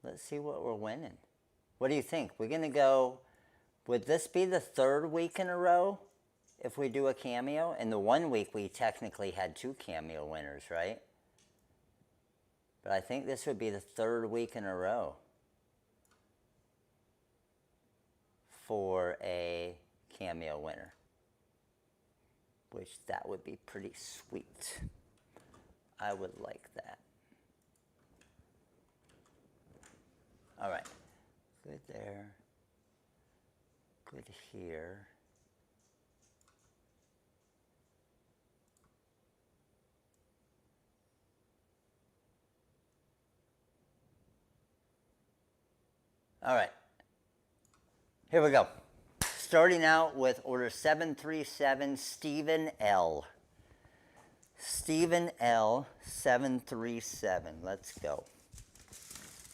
Let's see what we're winning. What do you think? We're going to go, would this be the third week in a row if we do a cameo? And the one week we technically had 2 cameo winners, right? But I think this would be the third week in a row for a cameo winner, which that would be pretty sweet. I would like that. All right, good there, good here. All right, here we go. Starting out with order 737, Stephen L. Stephen L, 737. Let's go.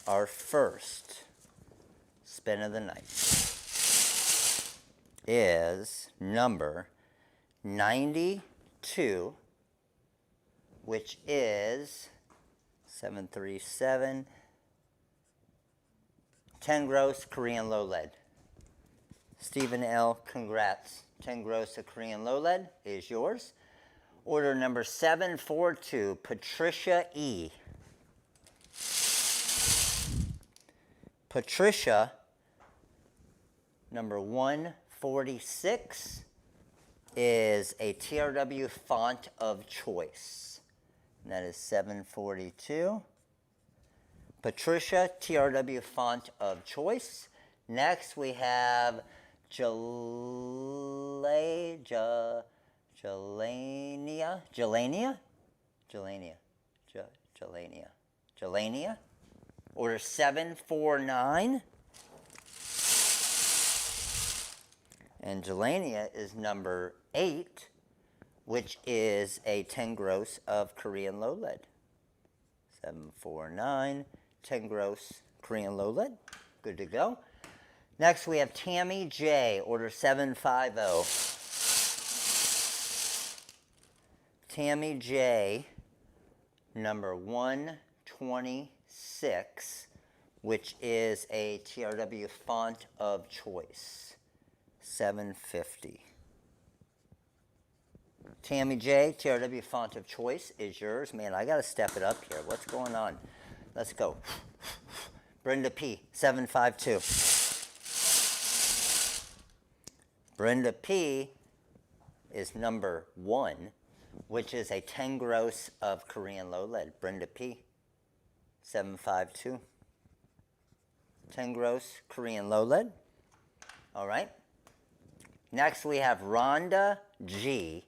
Our first spin of the night is number 92, which is 737. 10 gross Korean low lead. Stephen L, congrats. 10 gross of Korean low lead is yours. Order number 742, Patricia E. Patricia, number 146, is a TRW font of choice. And that is 742. Patricia, TRW font of choice. Next we have Jelania. Order 749. And Jelania is number 8, which is a 10 gross of Korean low lead. 749. 10 gross Korean low lead. Good to go. Next we have Tammy J, order 750. Tammy J, number 126, which is a TRW font of choice. 750. Tammy J, TRW font of choice is yours. Man, I got to step it up here. What's going on? Let's go. Brenda P, 752. Brenda P is number 1, which is a 10 gross of Korean low lead. Brenda P, 752. 10 gross Korean low lead. All right. Next we have Rhonda G.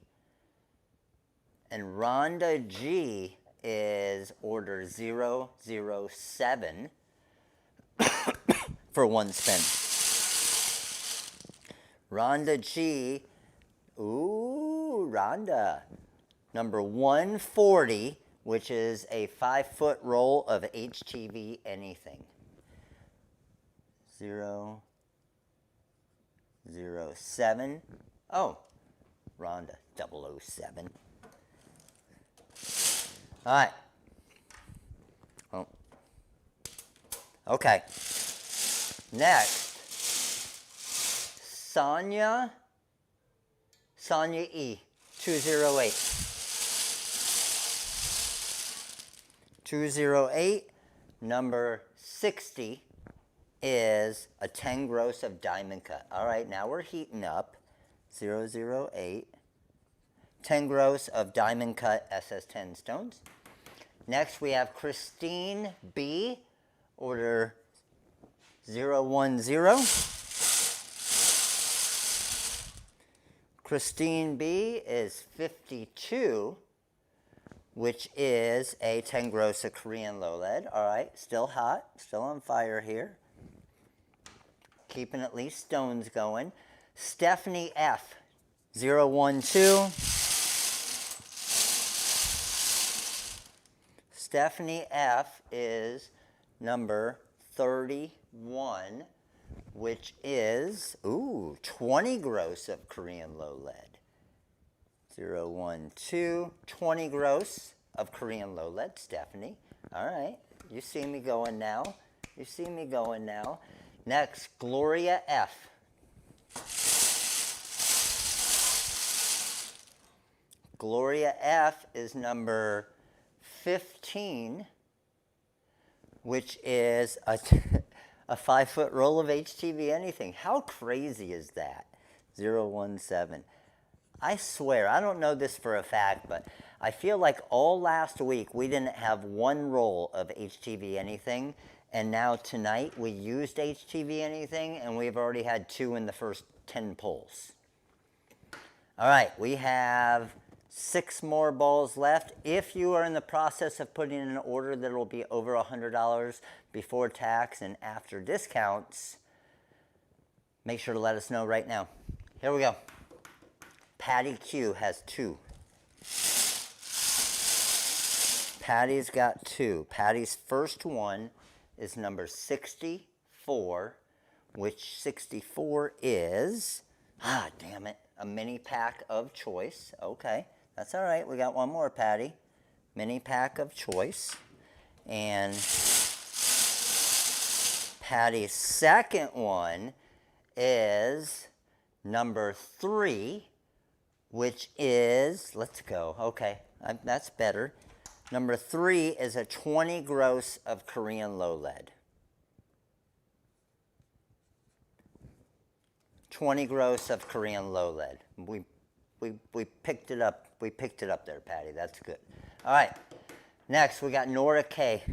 And Rhonda G is order 007 for one spin. Rhonda G, ooh, Rhonda. Number 140, which is a 5-foot roll of HTV anything. 007. Oh, Rhonda 007. All right. Oh. Okay. Next, Sonia E, 208. 208, number 60 is a 10 gross of diamond cut. All right, now we're heating up. 008. 10 gross of diamond cut SS10 stones. Next we have Christine B, order 010. Christine B is 52, which is a 10 gross of Korean low lead. All right, still hot, still on fire here. Keeping at least stones going. Stephanie F, 012. Stephanie F is number 31, which is, ooh, 20 gross of Korean low lead. 012, 20 gross of Korean low lead, Stephanie. All right, you see me going now. You see me going now. Next, Gloria F. Gloria F is number 15, which is a 5-foot roll of HTV anything. How crazy is that? 017. I swear, I don't know this for a fact, but I feel like all last week we didn't have one roll of HTV anything, and now tonight we used HTV anything, and we've already had 2 in the first 10 pulls. All right, we have 6 more balls left. If you are in the process of putting in an order that will be over $100 before tax and after discounts, make sure to let us know right now. Here we go. Patty Q has 2. Patty's got 2. Patty's first one is number 64, which 64 is, damn it, a mini pack of choice. Okay, that's all right. We got one more, Patty. Mini pack of choice. And Patty's second one is number 3, which is, let's go. Okay, that's better. Number 3 is a 20 gross of Korean low lead. 20 gross of Korean low lead. We picked it up. We picked it up there, Patty. That's good. All right. Next, we got Nora K.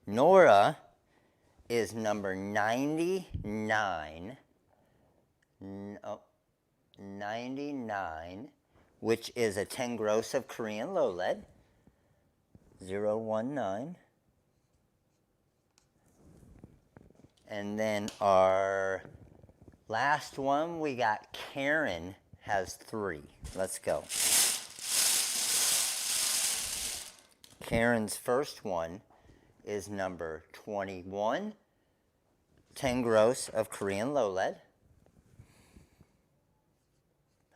Nora is number 99. 99, which is a 10 gross of Korean low lead. 019. And then our last one, we got Karen has 3. Let's go. Karen's first one is number 21, 10 gross of Korean low lead.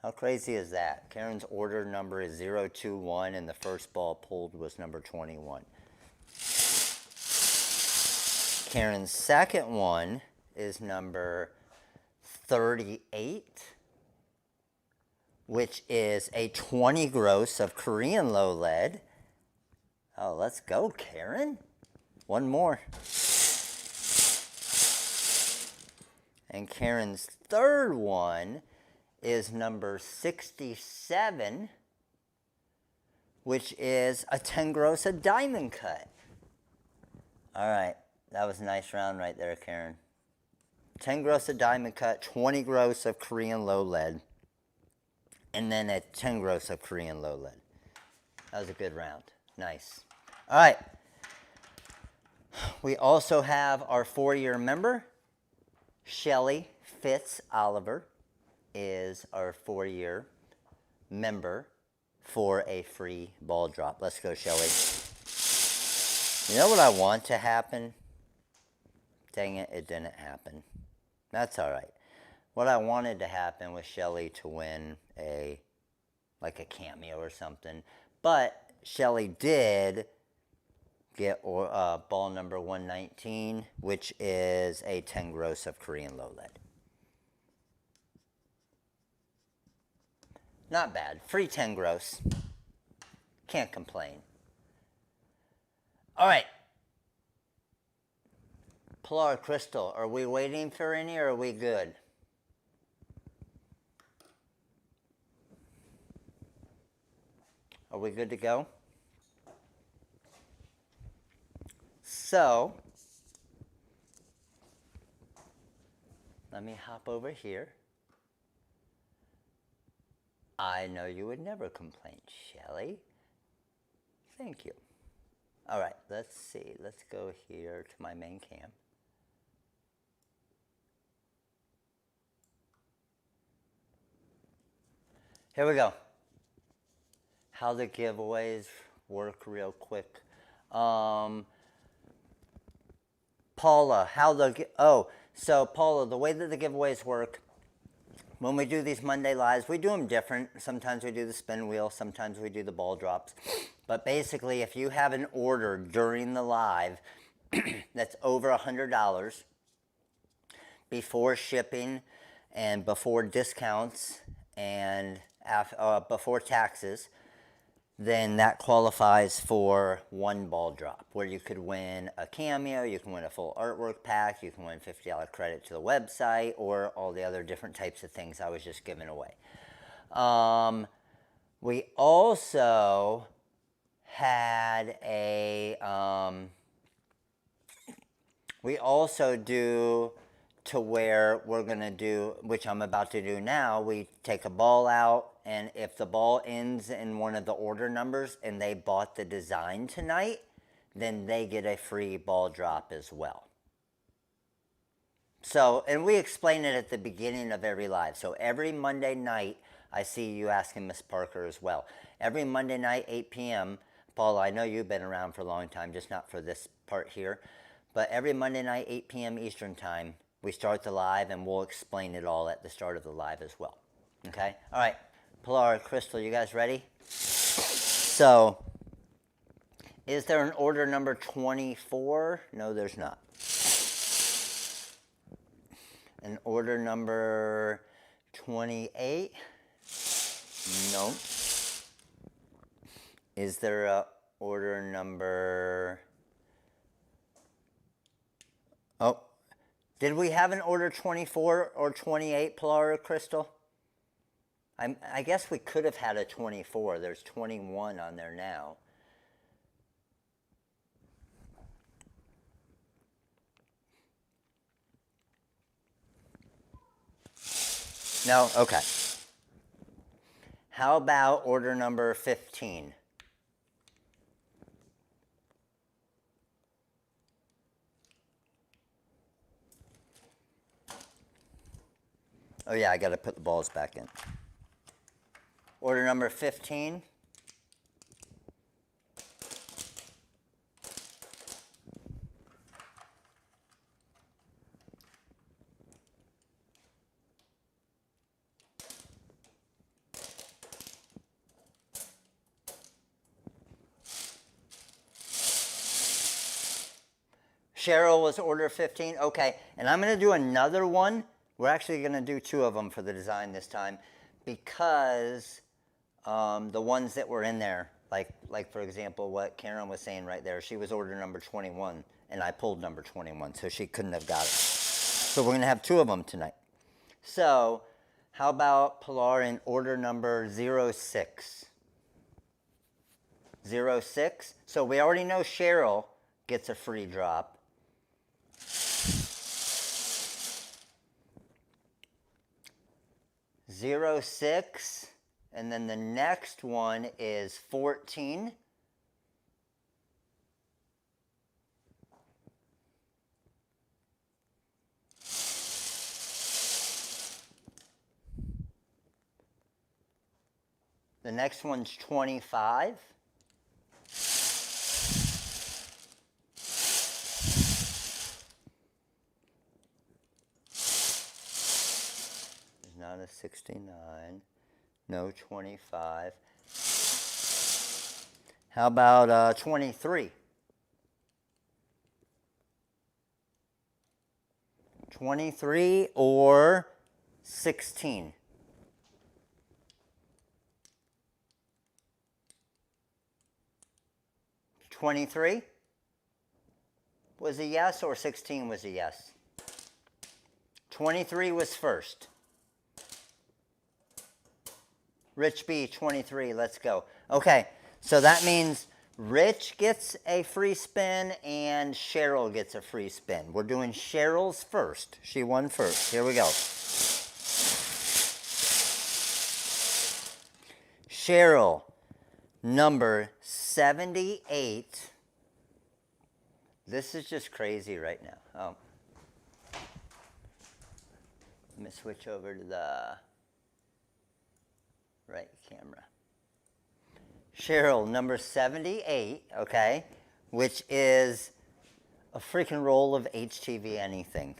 How crazy is that? Karen's order number is 021 and the first ball pulled was number 21. Karen's second one is number 38, which is a 20 gross of Korean low lead. Oh, let's go, Karen. One more. And Karen's third one is number 67, which is a 10 gross of diamond cut. All right, That was a nice round right there, Karen. 10 gross of diamond cut, 20 gross of Korean low lead, and then a 10 gross of Korean low lead. That was a good round. Nice. All right. We also have our 4-year member, Shelly Fitz Oliver, is our 4-year member for a free ball drop. Let's go, Shelly. You know what I want to happen? Dang it, it didn't happen. That's all right. What I wanted to happen was Shelly to win like a cameo or something. But Shelly did get ball number 119, which is a 10 gross of Korean low lead. Not bad. Free 10 gross. Can't complain. All right. Pilar, Crystal, are we waiting for any or are we good? Are we good to go? So, let me hop over here. I know you would never complain, Shelly. Thank you. All right, let's see. Let's go here to my main cam. Here we go. How the giveaways work real quick. Paula, so Paula, the way that the giveaways work, when we do these Monday lives, we do them different. Sometimes we do the spin wheel, sometimes we do the ball drops. But basically, if you have an order during the live that's over $100 before shipping and before discounts and before taxes, then that qualifies for one ball drop, where you could win a cameo, you can win a full artwork pack, you can win $50 credit to the website, or all the other different types of things I was just giving away. We also had we also do to where we're going to do, which I'm about to do now, we take a ball out, and if the ball ends in one of the order numbers and they bought the design tonight, then they get a free ball drop as well. So, and we explain it at the beginning of every live. So every Monday night, I see you asking Miss Parker as well. Every Monday night, 8 p.m., Paula, I know you've been around for a long time, just not for this part here. But every Monday night, 8 p.m. Eastern time, we start the live, and we'll explain it all at the start of the live as well. Okay? All right. Pilar, Crystal, you guys ready? So, is there an order number 24? No, there's not. An order number 28? No. Is there a order number... Oh, did we have an order 24 or 28, Pilar or Crystal? I guess we could have had a 24. There's 21 on there now. No? Okay. How about order number 15? Oh yeah, I got to put the balls back in. Order number 15. Cheryl was order 15. Okay, and I'm going to do another one. We're actually going to do 2 of them for the design this time, because the ones that were in there, like for example, what Karen was saying right there, she was order number 21, and I pulled number 21, so she couldn't have got it. So we're going to have 2 of them tonight. So how about Pilar in order number 06? 06. So we already know Cheryl gets a free drop. 0.6, and then the next one is 14. The next one's 25. There's not a 69. No 25. How about 23? 23 or 16? 23 was a yes, or 16 was a yes? 23 was first. Rich B, 23, let's go. Okay, so that means Rich gets a free spin and Cheryl gets a free spin. We're doing Cheryl's first. She won first. Here we go. Cheryl, number 78. This is just crazy right now. Oh. Let me switch over to the right camera. Cheryl, number 78, okay, which is a freaking roll of HTV anything.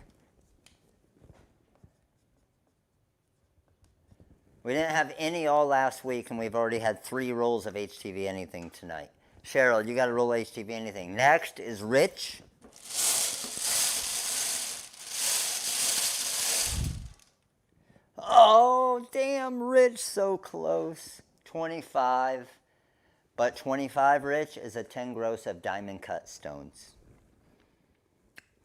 We didn't have any all last week, and we've already had 3 rolls of HTV anything tonight. Cheryl, you got a roll of HTV anything. Next is Rich. Oh, damn, Rich, so close. 25. But 25, Rich, is a 10 gross of diamond cut stones.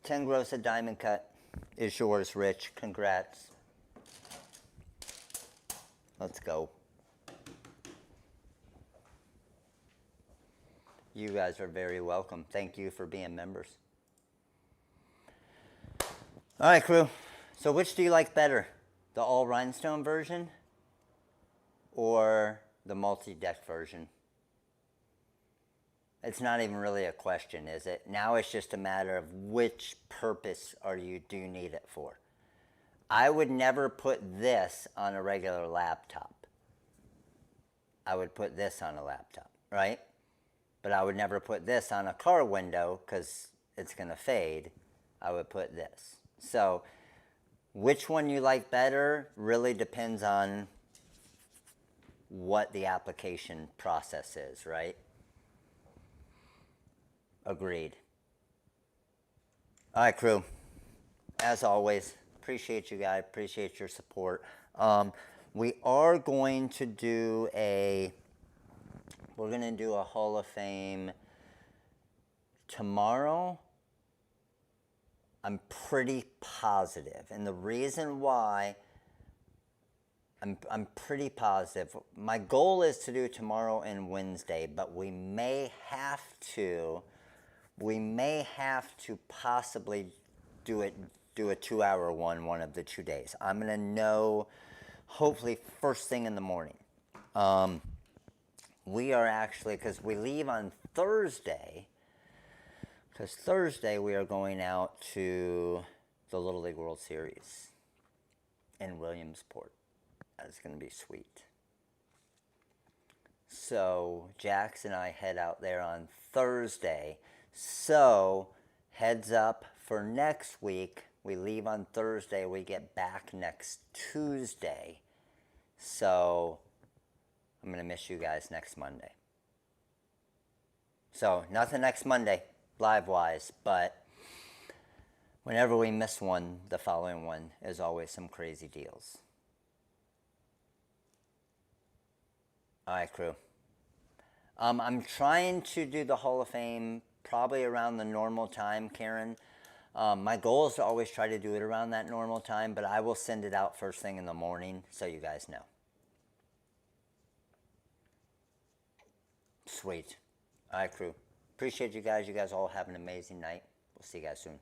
10 gross of diamond cut is yours, Rich. Congrats. Let's go. You guys are very welcome. Thank you for being members. All right, crew. So which do you like better? The all rhinestone version or the multi-deck version? It's not even really a question, is it? Now it's just a matter of which purpose do you need it for. I would never put this on a regular laptop. I would put this on a laptop, right? But I would never put this on a car window because it's going to fade. I would put this. So which one you like better really depends on what the application process is, right? Agreed. All right, crew. As always, appreciate you guys. Appreciate your support. We are going to do we're going to do a Hall of Fame tomorrow. I'm pretty positive. And the reason why I'm pretty positive, my goal is to do tomorrow and Wednesday, but we may have to possibly do a 2-hour one of the 2 days. I'm going to know hopefully first thing in the morning. We are actually, because we leave on Thursday, because Thursday we are going out to the Little League World Series in Williamsport. That's going to be sweet. So Jax and I head out there on Thursday. So heads up for next week. We leave on Thursday. We get back next Tuesday. So I'm going to miss you guys next Monday. So nothing next Monday, live-wise, but whenever we miss one, the following one is always some crazy deals. All right, crew. I'm trying to do the Hall of Fame probably around the normal time, Karen. My goal is to always try to do it around that normal time, but I will send it out first thing in the morning so you guys know. Sweet. All right, crew. Appreciate you guys. You guys all have an amazing night. We'll see you guys soon.